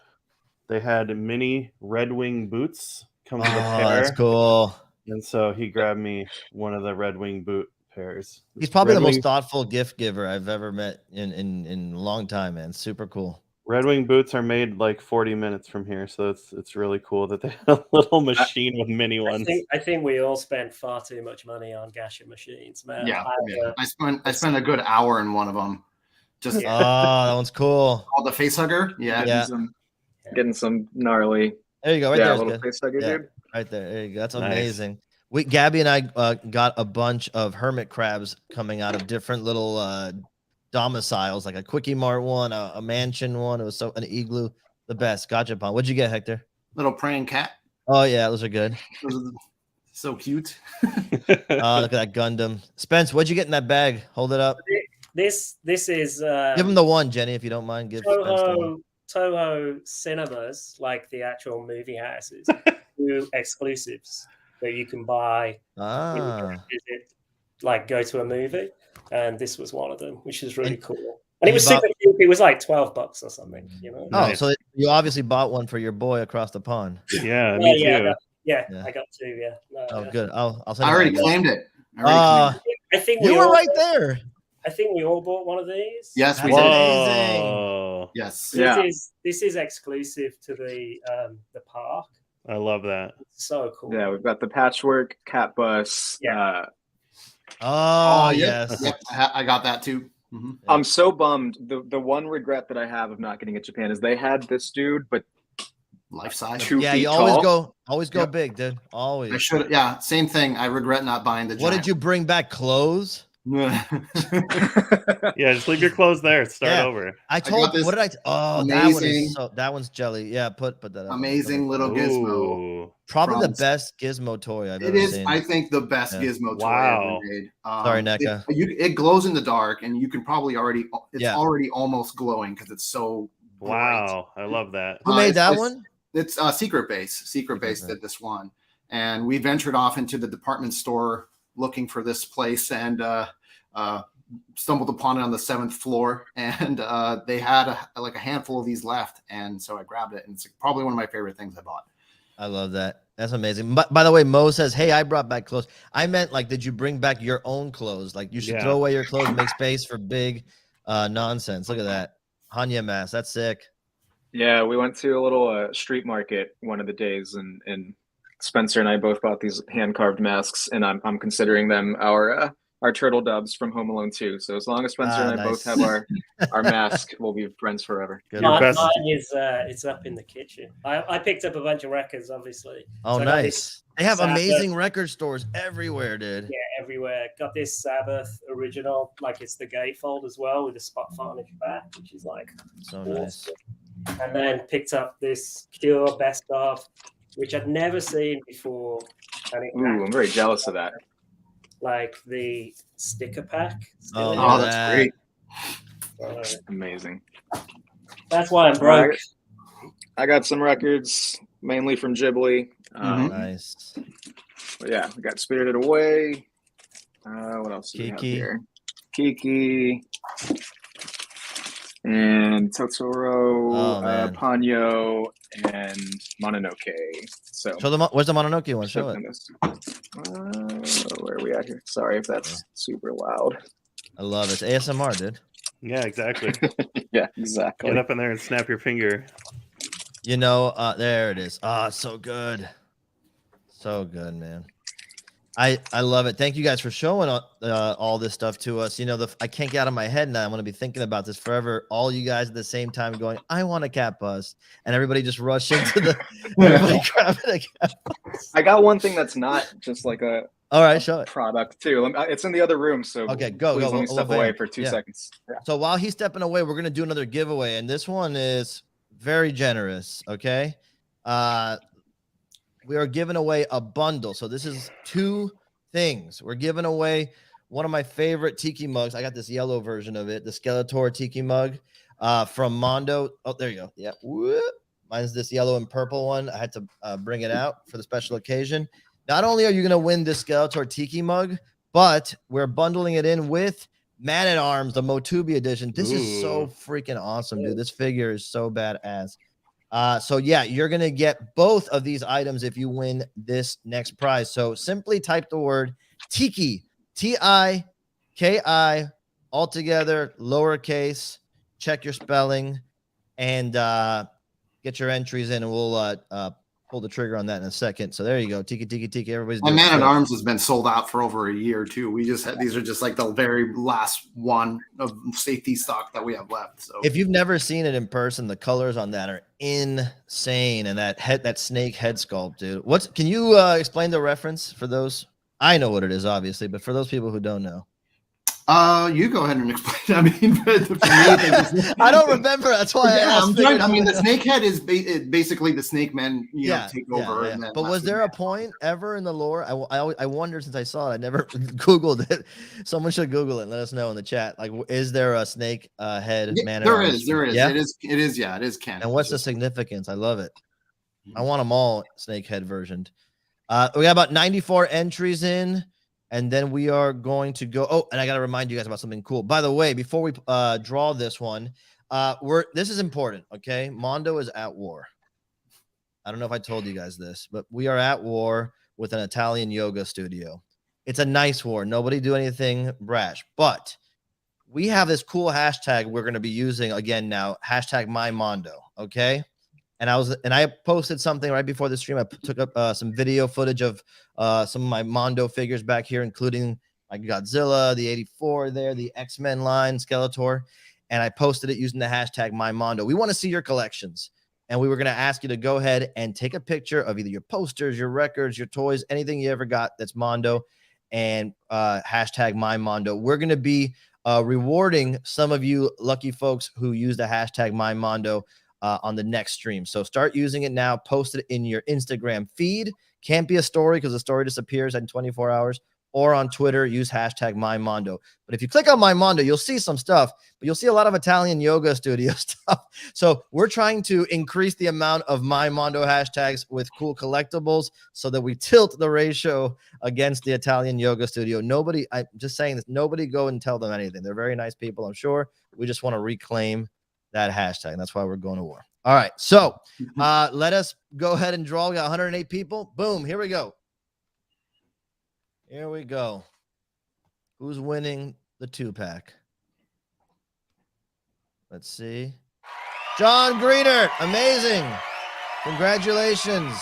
Speaker 4: They had mini Red Wing boots come with a pair.
Speaker 1: That's cool.
Speaker 4: And so he grabbed me one of the Red Wing boot pairs.
Speaker 1: He's probably the most thoughtful gift giver I've ever met in a long time, man. Super cool.
Speaker 4: Red Wing boots are made like 40 minutes from here, so it's really cool that they have a little machine with mini ones.
Speaker 5: I think we all spent far too much money on gacha machines, man.
Speaker 2: Yeah, I spent a good hour in one of them. Just
Speaker 1: that one's cool.
Speaker 2: Called the face hugger. Yeah.
Speaker 3: Getting some gnarly.
Speaker 1: There you go. Right there.
Speaker 3: Little face hugger, dude.
Speaker 1: Right there. There you go. That's amazing. Gabby and I got a bunch of hermit crabs coming out of different little domiciles, like a Quickie Mart one, a mansion one. It was an igloo, the best. Gachapon. What'd you get, Hector?
Speaker 2: Little praying cat.
Speaker 1: Oh yeah, those are good.
Speaker 2: Those are so cute.
Speaker 1: Look at that Gundam. Spence, what'd you get in that bag? Hold it up.
Speaker 5: This is
Speaker 1: give him the one, Jenny, if you don't mind. Give
Speaker 5: Toho cinemas, like the actual movie houses, do exclusives that you can buy. Like go to a movie, and this was one of them, which is really cool. And it was super cute. It was like $12 or something, Oh,
Speaker 1: nice. So you obviously bought one for your boy across the pond.
Speaker 4: Yeah, me too.
Speaker 5: I got two. Yeah.
Speaker 1: Good. I'll send.
Speaker 2: I already claimed it.
Speaker 5: I think
Speaker 1: you were right there.
Speaker 5: I think we all bought one of these.
Speaker 2: Yes, we
Speaker 1: That's
Speaker 2: did.
Speaker 1: amazing.
Speaker 4: Whoa.
Speaker 2: Yes.
Speaker 3: Yeah.
Speaker 5: This is exclusive to the park.
Speaker 4: I love that.
Speaker 5: It's so cool.
Speaker 3: Yeah, we've got the patchwork cat bus.
Speaker 5: Yeah.
Speaker 1: Oh,
Speaker 2: yep,
Speaker 1: yes.
Speaker 2: yep, I got that too. Mhm.
Speaker 3: I'm so bummed. The one regret that I have of not getting it Japan is they had this dude, but
Speaker 2: Life size.
Speaker 3: 2
Speaker 1: Yeah,
Speaker 3: feet
Speaker 1: you
Speaker 3: tall.
Speaker 1: always go
Speaker 2: Yep.
Speaker 1: big, dude.
Speaker 2: I
Speaker 1: Always.
Speaker 2: should. Yeah, same thing. I regret not buying the.
Speaker 1: What did you bring back? Clothes?
Speaker 4: Yeah, just leave your clothes there. Start
Speaker 1: Yeah.
Speaker 4: over.
Speaker 1: I
Speaker 2: got
Speaker 1: told.
Speaker 2: this
Speaker 1: What did I? Oh,
Speaker 2: amazing-
Speaker 1: that one's jelly. Yeah, put that up.
Speaker 2: Amazing little gizmo.
Speaker 4: Ooh.
Speaker 1: Probably the
Speaker 2: from-
Speaker 1: best gizmo toy I've
Speaker 2: It
Speaker 1: ever
Speaker 2: is,
Speaker 1: seen.
Speaker 2: I think, the best
Speaker 1: Yeah.
Speaker 2: gizmo toy
Speaker 4: Wow.
Speaker 2: ever made.
Speaker 1: Sorry, NECA.
Speaker 2: It glows in the dark, and you can probably already. It's
Speaker 1: Yeah.
Speaker 2: already almost glowing because it's so. bright.
Speaker 4: Wow. I love that.
Speaker 1: Who made that
Speaker 2: it's-
Speaker 1: one?
Speaker 2: It's Secret Base. Secret Base
Speaker 1: Base.
Speaker 2: did this one, and we ventured off into the department store looking for this place, and stumbled upon it on the 7th floor, and they had a handful of these left, and so I grabbed it, and it's probably one of my favorite things I bought.
Speaker 1: I love that. That's amazing. By the way, Mo says, "Hey, I brought back clothes." I meant like, did you bring back your own clothes? Like, you should
Speaker 4: Yeah.
Speaker 1: throw away your clothes, and make space for big nonsense. Look at that Hanya mask. That's sick.
Speaker 3: Yeah, we went to a little street market one of the days, and Spencer and I both bought these hand carved masks, and I'm considering them our turtle doves from Home Alone 2. So as long as Spencer and I both
Speaker 1: nice.
Speaker 3: have our mask, we'll be friends forever.
Speaker 1: Good.
Speaker 4: Your best-
Speaker 5: Mine is it's up in the kitchen. I picked up a bunch of records, obviously.
Speaker 1: Oh,
Speaker 5: So I got
Speaker 1: nice.
Speaker 5: this
Speaker 1: They have
Speaker 5: Sabbath-
Speaker 1: amazing record stores everywhere, dude.
Speaker 5: Yeah, everywhere. Got this Sabbath original, like it's the gatefold as well, with a spot varnish back, which is like
Speaker 1: So nice.
Speaker 5: awesome. And then picked up this Cure Best Of, which I'd never seen before. And it
Speaker 3: Ooh, I'm very jealous of that.
Speaker 5: like the sticker pack.
Speaker 1: Oh,
Speaker 5: still in
Speaker 1: look at
Speaker 2: Oh,
Speaker 5: it.
Speaker 2: that's
Speaker 1: that.
Speaker 2: great.
Speaker 5: So
Speaker 3: Amazing.
Speaker 5: that's why I'm broke.
Speaker 3: I got some records, mainly from Ghibli.
Speaker 1: Nice.
Speaker 3: But yeah, we got Spirited Away. What else do we have
Speaker 1: Kiki.
Speaker 3: here? Kiki. And Totoro,
Speaker 1: Oh, man.
Speaker 3: Ponyo, and Mononoke. So
Speaker 1: Show them. Where's the Mononoke one? Show it.
Speaker 3: Where are we at here? Sorry if that's super loud.
Speaker 1: I love it. It's ASMR, dude.
Speaker 4: Yeah, exactly.
Speaker 3: Yeah, exactly.
Speaker 4: Get up in there and snap your finger.
Speaker 1: You know, there it is. Ah, so good. So good, man. I love it. Thank you guys for showing all this stuff to us. You know, I can't get out of my head now. I'm going to be thinking about this forever. All you guys at the same time going, I want a cat bus. And everybody just rush into the everybody grabbing a cat bus.
Speaker 3: I got one thing that's not just like a
Speaker 1: All right, show it.
Speaker 3: product too. It's in the other room, so
Speaker 1: Okay, go.
Speaker 3: please let me
Speaker 1: We'll
Speaker 3: step
Speaker 1: fan.
Speaker 3: away for 2
Speaker 1: Yeah.
Speaker 3: seconds. Yeah.
Speaker 1: So while he's stepping away, we're going to do another giveaway. And this one is very generous. Okay. We are giving away a bundle. So this is 2 things. We're giving away one of my favorite Tiki mugs. I got this yellow version of it, the Skeletor Tiki mug from Mondo. Oh, there you go. Yeah. Whoop. Mine's this yellow and purple one. I had to bring it out for the special occasion. Not only are you going to win this Skeletor Tiki mug, but we're bundling it in with Man at Arms, the Motubi edition. This is so freaking awesome, dude. This figure is so badass. So yeah, you're going to get both of these items if you win this next prize. So simply type the word Tiki, Tiki, all together, lowercase, check your spelling, and get your entries in, and we'll pull the trigger on that in a second. So there you go. Tiki. Everybody's
Speaker 2: My
Speaker 1: doing
Speaker 2: Man at
Speaker 1: good.
Speaker 2: Arms has been sold out for over a year too. We just had these are just like the very last one of safety stock that we have left. So
Speaker 1: If you've never seen it in person, the colors on that are insane, and that snake head sculpt, dude. Can you explain the reference for those? I know what it is, obviously, but for those people who don't know,
Speaker 2: you go ahead and explain. I mean, for me,
Speaker 1: I don't remember. That's why I asked.
Speaker 2: I mean, the snake head is basically the snake men, take over.
Speaker 1: Yeah.
Speaker 2: And then
Speaker 1: But was there a point ever in the lore? I wonder, since I saw it, I never Googled it. Someone should Google it and let us know in the chat. Like, is there a snake head man?
Speaker 2: There is.
Speaker 1: Yeah?
Speaker 2: It is canon.
Speaker 1: And what's the significance? I love it. I want them all snake head versioned. We got about 94 entries in. And then we are going to go. Oh, and I got to remind you guys about something cool. By the way, before we draw this one, this is important. Okay. Mondo is at war. I don't know if I told you guys this, but we are at war with an Italian yoga studio. It's a nice war. Nobody do anything brash, but we have this cool hashtag we're going to be using again now, hashtag #MyMondo. Okay. And I posted something right before the stream. I took up some video footage of some of my Mondo figures back here, including my Godzilla, the 84 there, the X-Men line, Skeletor. And I posted it using the hashtag #MyMondo. We want to see your collections. And we were going to ask you to go ahead and take a picture of either your posters, your records, your toys, anything you ever got that's Mondo, and hashtag #MyMondo. We're going to be rewarding some of you lucky folks who use the hashtag #MyMondo on the next stream. So start using it now. Post it in your Instagram feed. Can't be a story because the story disappears in 24 hours. Or on Twitter, use hashtag #MyMondo. But if you click on #MyMondo, you'll see some stuff, but you'll see a lot of Italian yoga studio stuff. So we're trying to increase the amount of #MyMondo hashtags with cool collectibles so that we tilt the ratio against the Italian yoga studio. Nobody, I'm just saying this, nobody go and tell them anything. They're very nice people, I'm sure. We just want to reclaim that hashtag. And that's why we're going to war. All right. So let us go ahead and draw. We got 108 people. Boom. Here we go. Here we go. Who's winning the 2-pack? Let's see. John Greenert. Amazing. Congratulations.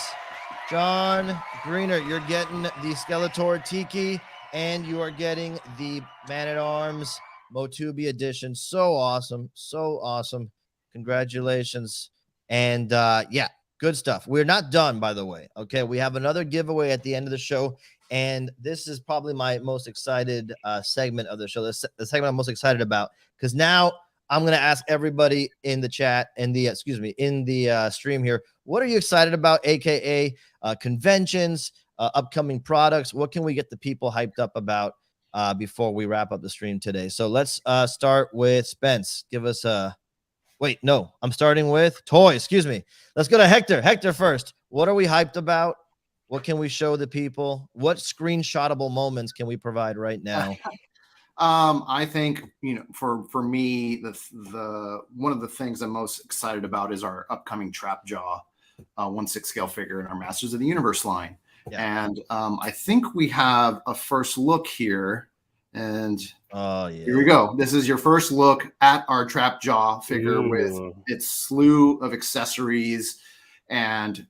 Speaker 1: John Greenert. You're getting the Skeletor Tiki, and you are getting the Man-at-Arms Motubi edition. So awesome. So awesome. Congratulations. And yeah, good stuff. We're not done, by the way. Okay. We have another giveaway at the end of the show. And this is probably my most excited segment of the show. The segment I'm most excited about, because now I'm going to ask everybody in the chat, in the stream here, what are you excited about? AKA conventions, upcoming products. What can we get the people hyped up about before we wrap up the stream today? So let's start with Spence. Give us a wait. No, I'm starting with toys. Excuse me. Let's go to Hector. Hector first. What are we hyped about? What can we show the people? What screenshotable moments can we provide right now?
Speaker 2: I think, for me, the one of the things I'm most excited about is our upcoming Trap Jaw 1/6 scale figure in our Masters of the Universe line. Yeah. And I think we have a first look here. And
Speaker 1: oh yeah,
Speaker 2: here we go. This is your first look at our Trap Jaw figure with its slew of accessories and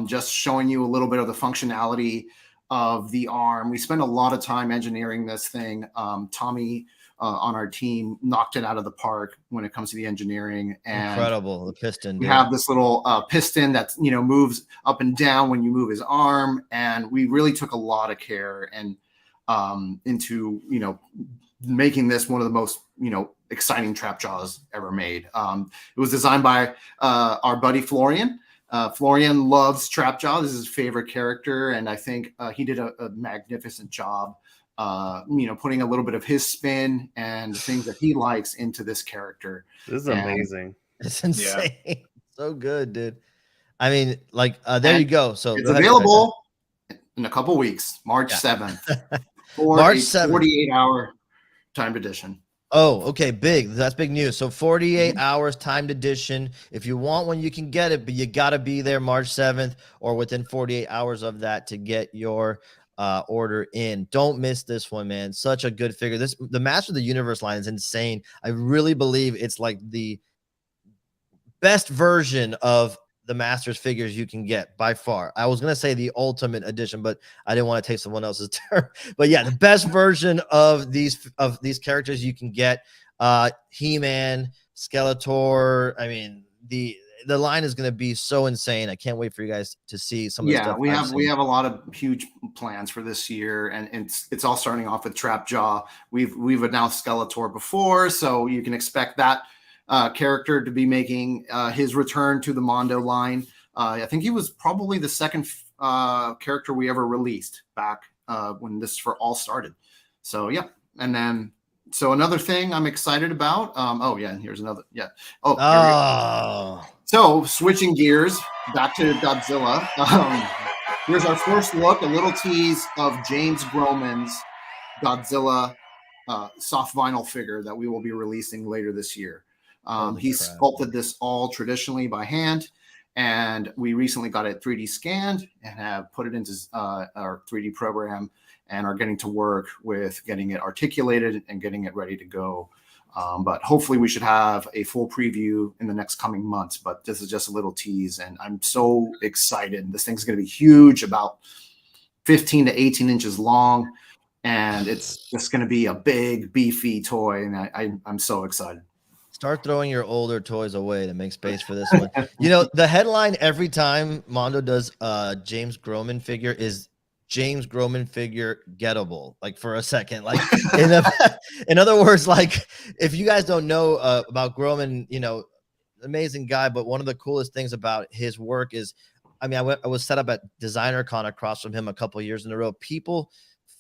Speaker 2: just showing you a little bit of the functionality of the arm. We spent a lot of time engineering this thing. Tommy on our team knocked it out of the park when it comes to the engineering. And
Speaker 1: incredible, the piston.
Speaker 2: We have this little piston that moves up and down when you move his arm, and we really took a lot of care and into making this one of the most exciting Trap Jaws ever made. It was designed by our buddy Florian. Florian loves Trap Jaw. This is his favorite character, and I think he did a magnificent job putting a little bit of his spin and the things that he likes into this character.
Speaker 4: This is amazing.
Speaker 1: It's insane. Yeah. So good, dude. I mean, there you go. So
Speaker 2: it's available in a couple weeks, March 7th.
Speaker 1: March 7th.
Speaker 2: 48-hour timed edition.
Speaker 1: Oh, okay. Big. That's big news. So 48 hours timed edition. If you want one, you can get it, but you got to be there March 7th or within 48 hours of that to get your order in. Don't miss this one, man. Such a good figure. The Master of the Universe line is insane. I really believe it's like the best version of the Masters figures you can get by far. I was going to say the ultimate edition, but I didn't want to take someone else's term. But yeah, the best version of these characters you can get. He-Man, Skeletor. I mean, the line is going to be so insane. I can't wait for you guys to see some of the stuff.
Speaker 2: We have a lot of huge plans for this year, and it's all starting off with Trap Jaw. We've announced Skeletor before, so you can expect that character to be making his return to the Mondo line. I think he was probably the second character we ever released back when this all started. So yeah, and then so another thing I'm excited about. And here's another. Yeah. So switching gears back to Godzilla. Here's our first look, a little tease of James Groman's Godzilla soft vinyl figure that we will be releasing later this year. He sculpted this all traditionally by hand, and we recently got it 3D scanned and have put it into our 3D program and are getting to work with getting it articulated and getting it ready to go But hopefully we should have a full preview in the next coming months. But this is just a little tease, and I'm so excited. This thing's going to be huge, about 15 to 18 inches long, and it's just going to be a big, beefy toy, and I'm so excited.
Speaker 1: Start throwing your older toys away to make space for this one. You know, the headline every time Mondo does James Groman figure is James Groman figure gettable, like for a second. Like in other words, like if you guys don't know about Groman, you know, amazing guy, but one of the coolest things about his work is, I mean, I was set up at Designer Con across from him a couple of years in a row. People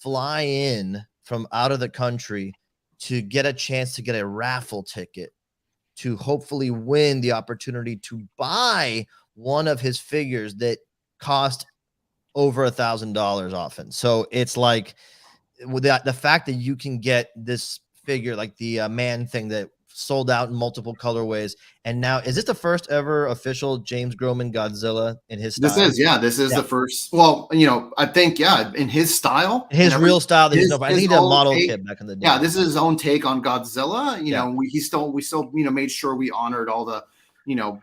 Speaker 1: fly in from out of the country to get a chance to get a raffle ticket to hopefully win the opportunity to buy one of his figures that cost over $1,000 often. So it's like with the fact that you can get this figure, like the man thing that sold out in multiple colorways. And now, is this the first ever official James Groman Godzilla in his style?
Speaker 2: This is the first. Well, you know, I think, in his style,
Speaker 1: his real style. That I think he did a model
Speaker 2: take,
Speaker 1: kit back in the day.
Speaker 2: Yeah, this is his own take on Godzilla. You know, we still, you know, made sure we honored all the, you know,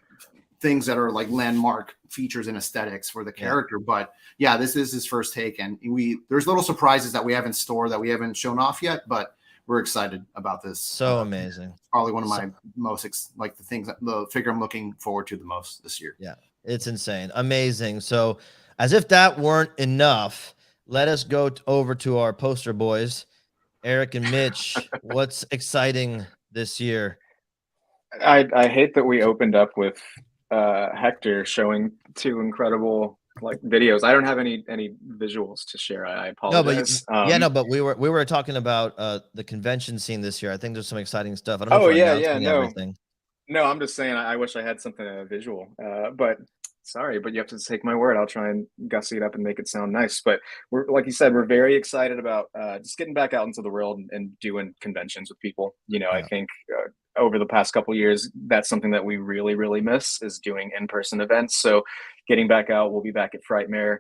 Speaker 2: things that are like landmark features and aesthetics for the character. But yeah, this is his first take, and there's little surprises that we have in store that we haven't shown off yet, but we're excited about this.
Speaker 1: So amazing.
Speaker 2: It's probably one of my most the figure I'm looking forward to the most this year.
Speaker 1: Yeah, it's insane. Amazing. So as if that weren't enough, let us go over to our poster boys, Eric and Mitch. What's exciting this year?
Speaker 3: I hate that we opened up with Hector showing 2 incredible like videos. I don't have any visuals to share. I apologize.
Speaker 1: But we were talking about the convention scene this year. I think there's some exciting stuff. I don't know everything.
Speaker 3: No, I'm just saying I wish I had something visual. But sorry, but you have to take my word. I'll try and gussy it up and make it sound nice. But we're, like you said, we're very excited about just getting back out into the world and doing conventions with people. You know, I think over the past couple of years, that's something that we really, really miss, is doing in-person events. So getting back out, we'll be back at Frightmare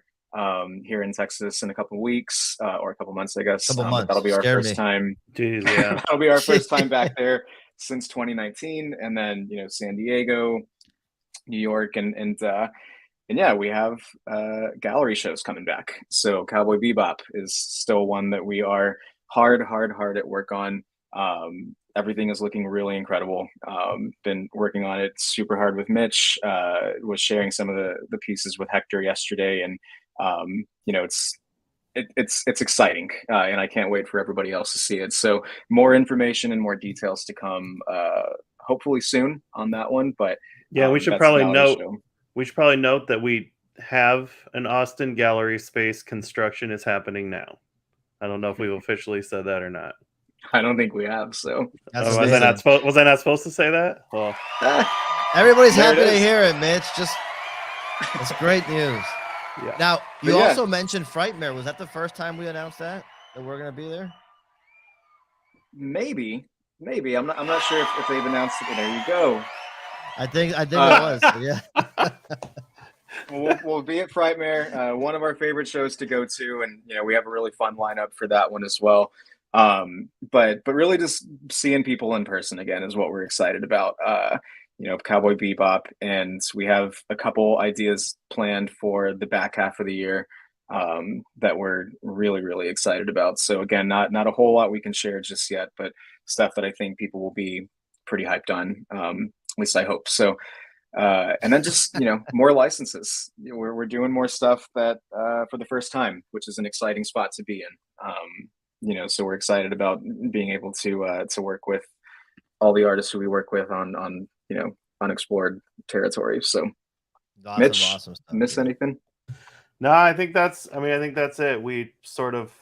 Speaker 3: here in Texas in a couple of weeks or a couple of months, I guess. That'll be our first time.
Speaker 4: Jeez, yeah.
Speaker 3: That'll be our first time back there since 2019. And then, you know, San Diego, New York, and yeah, we have gallery shows coming back. So Cowboy Bebop is still one that we are hard at work on. Everything is looking really incredible. Been working on it super hard with Mitch. Was sharing some of the pieces with Hector yesterday, and you know, it's exciting, and I can't wait for everybody else to see it. So more information and more details to come, hopefully soon on that one. But
Speaker 4: yeah, we should probably note that we have an Austin gallery space. Construction is happening now. I don't know if we've officially said that or not.
Speaker 3: I don't think we have. So
Speaker 4: was I not supposed to say that? Well,
Speaker 1: everybody's happy to hear it, Mitch. It's great news.
Speaker 4: Yeah.
Speaker 1: Now you also mentioned Frightmare. Was that the first time we announced that we're going to be there?
Speaker 3: Maybe. I'm not sure if they've announced it. There you go.
Speaker 1: I think it was. Yeah.
Speaker 3: We'll be at Frightmare, one of our favorite shows to go to, and you know, we have a really fun lineup for that one as well. But really just seeing people in person again is what we're excited about. You know, Cowboy Bebop, and we have a couple ideas planned for the back half of the year that we're really, really excited about. So again, not a whole lot we can share just yet, but stuff that I think people will be pretty hyped on. At least I hope so. And then just, you know, more licenses. We're doing more stuff that for the first time, which is an exciting spot to be in. You know, so we're excited about being able to work with all the artists who we work with on you know, unexplored territory. So Mitch, miss anything?
Speaker 4: No, I think that's it. We sort of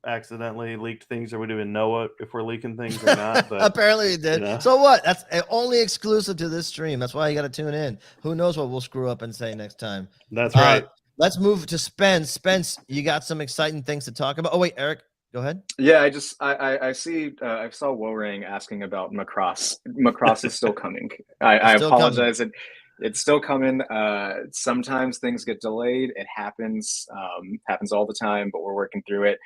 Speaker 4: accidentally leaked things, or we didn't even know if we're leaking things or not. But
Speaker 1: apparently we did.
Speaker 4: You know.
Speaker 1: So what? That's only exclusive to this stream. That's why you got to tune in. Who knows what we'll screw up and say next time.
Speaker 4: That's right.
Speaker 1: Let's move to Spence. Spence, you got some exciting things to talk about. Oh wait, Eric, go ahead.
Speaker 3: Yeah, I saw Worang asking about Macross. Macross is still coming. I apologize. It's still coming. Sometimes things get delayed. It happens. Happens all the time, but we're working through it.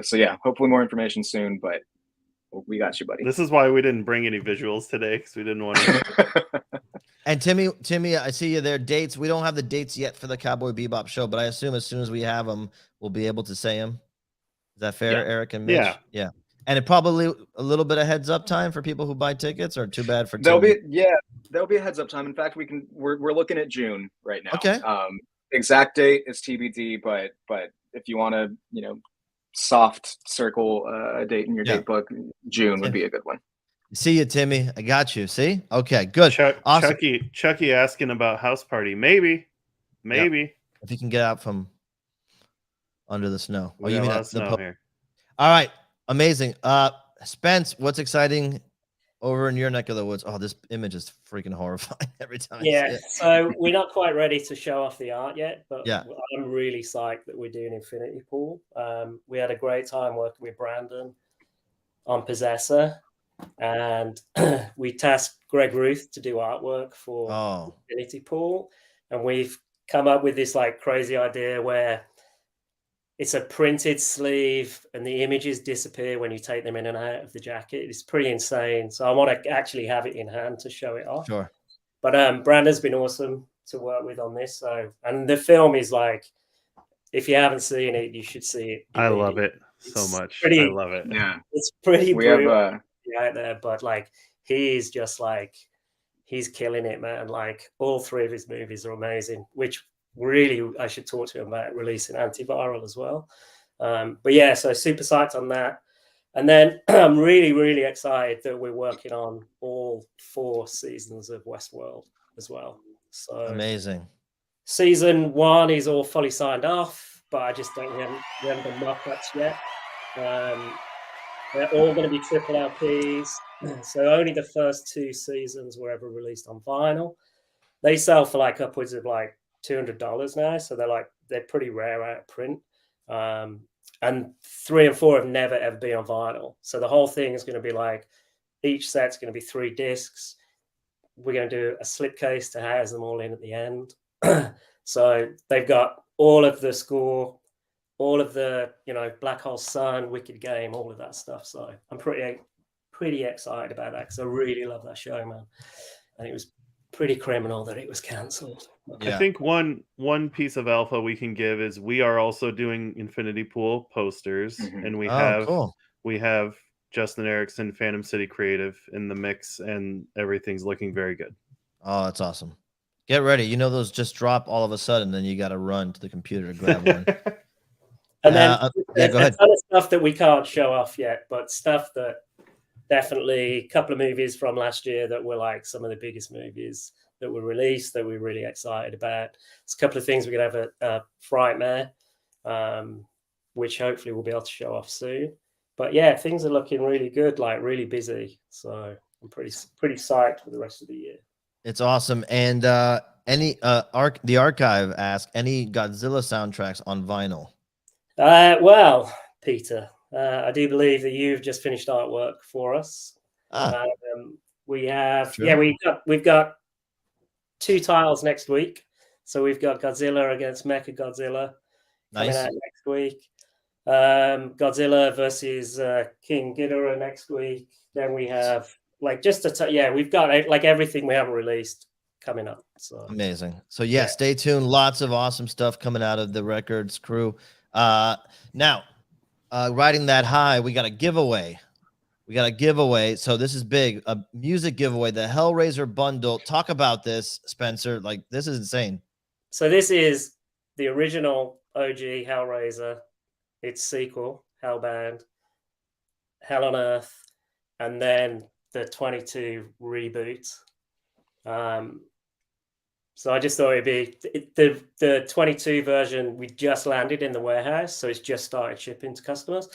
Speaker 3: So yeah, hopefully more information soon. But We got you, buddy.
Speaker 4: This is why we didn't bring any visuals today, because we didn't want to.
Speaker 1: And Timmy, I see you there. Dates. We don't have the dates yet for the Cowboy Bebop show, but I assume as soon as we have them, we'll be able to say them. Is that fair,
Speaker 3: Yeah.
Speaker 1: Eric and Mitch?
Speaker 4: Yeah.
Speaker 1: Yeah. And it probably a little bit of heads up time for people who buy tickets, or too bad for
Speaker 3: There'll
Speaker 1: Timmy?
Speaker 3: be a heads up time. In fact, we're looking at June right now.
Speaker 1: Okay.
Speaker 3: Exact date is TBD, but if you want to, soft circle a date in your date book, June would be a good one.
Speaker 1: See you, Timmy. I got you. See? Okay, good. Awesome.
Speaker 4: Chucky asking about House Party. Maybe.
Speaker 1: If you can get out from under the snow.
Speaker 4: We got a lot of snow here.
Speaker 1: All right. Amazing. Spence, what's exciting over in your neck of the woods? Oh, this image is freaking horrifying every time.
Speaker 5: Yeah, so we're not quite ready to show off the art yet, but
Speaker 1: yeah,
Speaker 5: I'm really psyched that we're doing Infinity Pool. We had a great time working with Brandon on Possessor, and we tasked Greg Ruth to do artwork for Infinity Pool, and we've come up with this like crazy idea where it's a printed sleeve and the images disappear when you take them in and out of the jacket. It's pretty insane. So I want to actually have it in hand to show it off.
Speaker 1: Sure.
Speaker 5: But Brandon's been awesome to work with on this. So, and the film is like, if you haven't seen it, you should see it.
Speaker 4: I love it so much. I love it.
Speaker 3: Yeah.
Speaker 5: It's pretty
Speaker 3: brutal
Speaker 5: out there, but like, he's just like, he's killing it, man. Like all three of his movies are amazing, which really I should talk to him about releasing Antiviral as well. But yeah, so super psyched on that. And then I'm really, really excited that we're working on all 4 seasons of Westworld as well. So
Speaker 1: amazing.
Speaker 5: Season 1 is all fully signed off, but I just don't, we haven't done mock-ups yet. They're all going to be triple LPs. So only the first 2 seasons were ever released on vinyl. They sell for like upwards of like $200 now, so they're pretty rare out of print. And 3 and 4 have never ever been on vinyl. So the whole thing is going to be like, each set's going to be 3 discs. We're going to do a slipcase to house them all in at the end. So they've got all of the score, all of the Black Hole Sun, Wicked Game, all of that stuff. So I'm pretty excited about that because I really love that show, man. And it was pretty criminal that it was cancelled.
Speaker 4: I think one piece of alpha we can give is we are also doing Infinity Pool posters, and we have Justin Erickson, Phantom City Creative in the mix, and everything's looking very good.
Speaker 1: Oh, that's awesome. Get ready. Those just drop all of a sudden, then you got to run to the computer to grab one.
Speaker 5: And then
Speaker 1: go ahead.
Speaker 5: a ton of stuff that we can't show off yet, but stuff that definitely a couple of movies from last year that were like some of the biggest movies that were released that we're really excited about. There's a couple of things we're going to have a Frightmare, which hopefully we'll be able to show off soon. But yeah, things are looking really good, like really busy. So I'm pretty psyched for the rest of the year.
Speaker 1: It's awesome. And the archive asked, any Godzilla soundtracks on vinyl?
Speaker 5: Well, Peter, I do believe that you've just finished artwork for us. We have, we've got 2 titles next week. So we've got Godzilla against Mecha Godzilla coming out next week. Godzilla versus King Ghidorah next week. Then we have like we've got like everything we haven't released coming up. So
Speaker 1: amazing. So stay tuned. Lots of awesome stuff coming out of the Records crew. Now, riding that high, we got a giveaway. So this is big. A music giveaway, the Hellraiser bundle. Talk about this, Spencer. Like, this is insane.
Speaker 5: So this is the original OG Hellraiser, its sequel, Hellbound, Hell on Earth, and then the 22 reboot. So I just thought it'd be the 22 version. We just landed in the warehouse, so it's just started shipping to customers.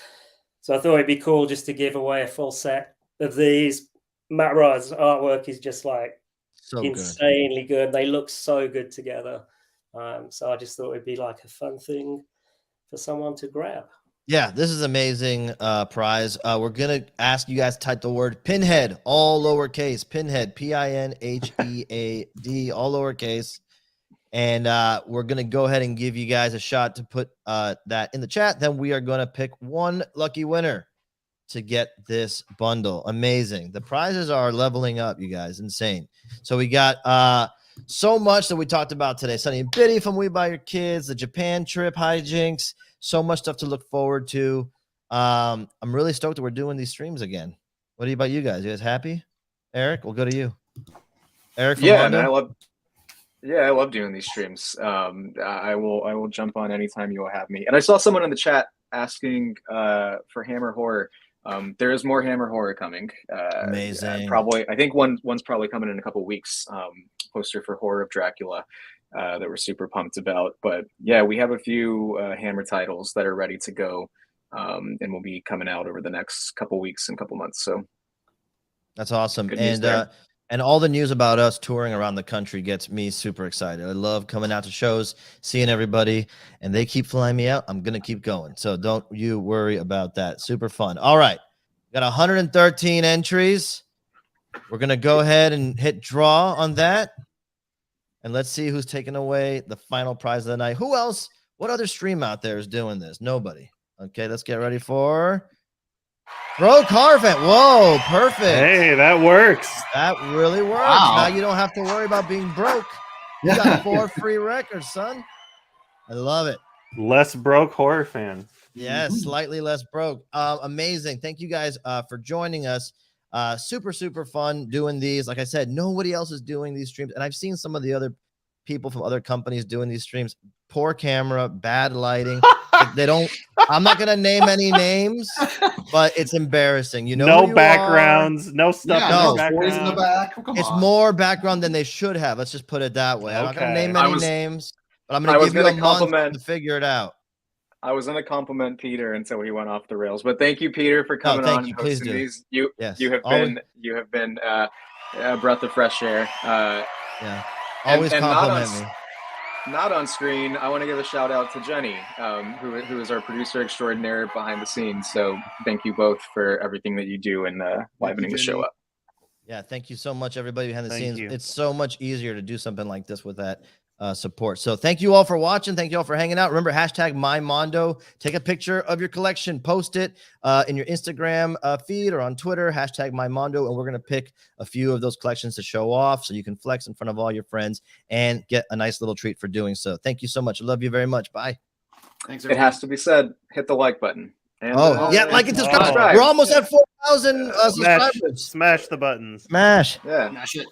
Speaker 5: So I thought it'd be cool just to give away a full set of these. Matt Rod's artwork is just like insanely good. They look so good together. So I just thought it'd be like a fun thing for someone to grab.
Speaker 1: Yeah, this is amazing prize. We're going to ask you guys to type the word Pinhead, all lowercase, Pinhead, Pinhead, all lowercase. And we're going to go ahead and give you guys a shot to put that in the chat. Then we are going to pick one lucky winner to get this bundle. Amazing. The prizes are leveling up, you guys. Insane. So we got so much that we talked about today. Sonny and Biddy from We Buy Your Kids, the Japan trip, hijinks, so much stuff to look forward to. I'm really stoked that we're doing these streams again. What about you guys? You guys happy? Eric, we'll go to you. Eric from
Speaker 3: Yeah,
Speaker 1: Mondo?
Speaker 3: man, I love doing these streams. I will jump on anytime you will have me. And I saw someone in the chat asking for Hammer Horror. There is more Hammer Horror coming.
Speaker 1: Amazing.
Speaker 3: Probably, I think one's probably coming in a couple weeks. Poster for Horror of Dracula that we're super pumped about. But yeah, we have a few Hammer titles that are ready to go, and will be coming out over the next couple weeks and couple months. So
Speaker 1: that's awesome.
Speaker 3: Good news there.
Speaker 1: And all the news about us touring around the country gets me super excited. I love coming out to shows, seeing everybody, and they keep flying me out. I'm going to keep going. So don't you worry about that. Super fun. All right. Got 113 entries. We're going to go ahead and hit draw on that. And let's see who's taking away the final prize of the night. Who else? What other stream out there is doing this? Nobody. Okay, let's get ready for Broke Horror Fan. Whoa, perfect.
Speaker 4: Hey, that works.
Speaker 1: That really works.
Speaker 2: Wow.
Speaker 1: Now you don't have to worry about being broke. You got 4 free records, son. I love it.
Speaker 4: Less broke horror fan.
Speaker 1: Yes, slightly less broke. Amazing. Thank you guys for joining us. Super fun doing these. Like I said, nobody else is doing these streams. And I've seen some of the other people from other companies doing these streams. Poor camera, bad lighting. They don't, I'm not going to name any names, but it's embarrassing. You know,
Speaker 4: No backgrounds, no stuff
Speaker 2: Yeah,
Speaker 4: in
Speaker 1: no,
Speaker 4: the background.
Speaker 2: boys in the back. Come
Speaker 1: it's
Speaker 2: on.
Speaker 1: more background than they should have. Let's just put it that way. I'm not going to
Speaker 4: Okay.
Speaker 1: name
Speaker 3: I
Speaker 1: any
Speaker 3: was-
Speaker 1: names, but I'm
Speaker 3: I
Speaker 1: going to
Speaker 3: was
Speaker 1: give you a
Speaker 3: gonna
Speaker 1: month
Speaker 3: compliment-
Speaker 1: to figure it out.
Speaker 3: I was going to compliment Peter until he went off the rails. But thank you, Peter, for coming
Speaker 1: thank
Speaker 3: on
Speaker 1: you.
Speaker 3: and
Speaker 1: Please
Speaker 3: hosting
Speaker 1: do.
Speaker 3: these.
Speaker 1: Yes.
Speaker 3: You have been a breath of fresh air.
Speaker 1: Yeah.
Speaker 3: And-
Speaker 1: Always
Speaker 3: and not
Speaker 1: compliment
Speaker 3: on-
Speaker 1: me.
Speaker 3: Not on screen. I want to give a shout out to Jenny, who is our producer extraordinaire behind the scenes. So thank you both for everything that you do and livening the show
Speaker 2: Jenny.
Speaker 3: up.
Speaker 1: Yeah, thank you so much, everybody behind the
Speaker 4: Thank
Speaker 1: scenes.
Speaker 4: you.
Speaker 1: It's so much easier to do something like this with that support. So thank you all for watching. Thank you all for hanging out. Remember, #MyMondo. Take a picture of your collection, post it in your Instagram feed or on Twitter, #MyMondo, and we're going to pick a few of those collections to show off so you can flex in front of all your friends and get a nice little treat for doing so. Thank you so much. I love you very much. Bye.
Speaker 2: Thanks,
Speaker 3: It
Speaker 2: everyone.
Speaker 3: has to be said, hit the like button. And,
Speaker 1: Yeah, like and subscribe.
Speaker 4: subscribe.
Speaker 1: We're almost at 4,000 subscribers.
Speaker 4: Smash the buttons.
Speaker 1: Smash.
Speaker 3: Yeah.
Speaker 2: Smash it.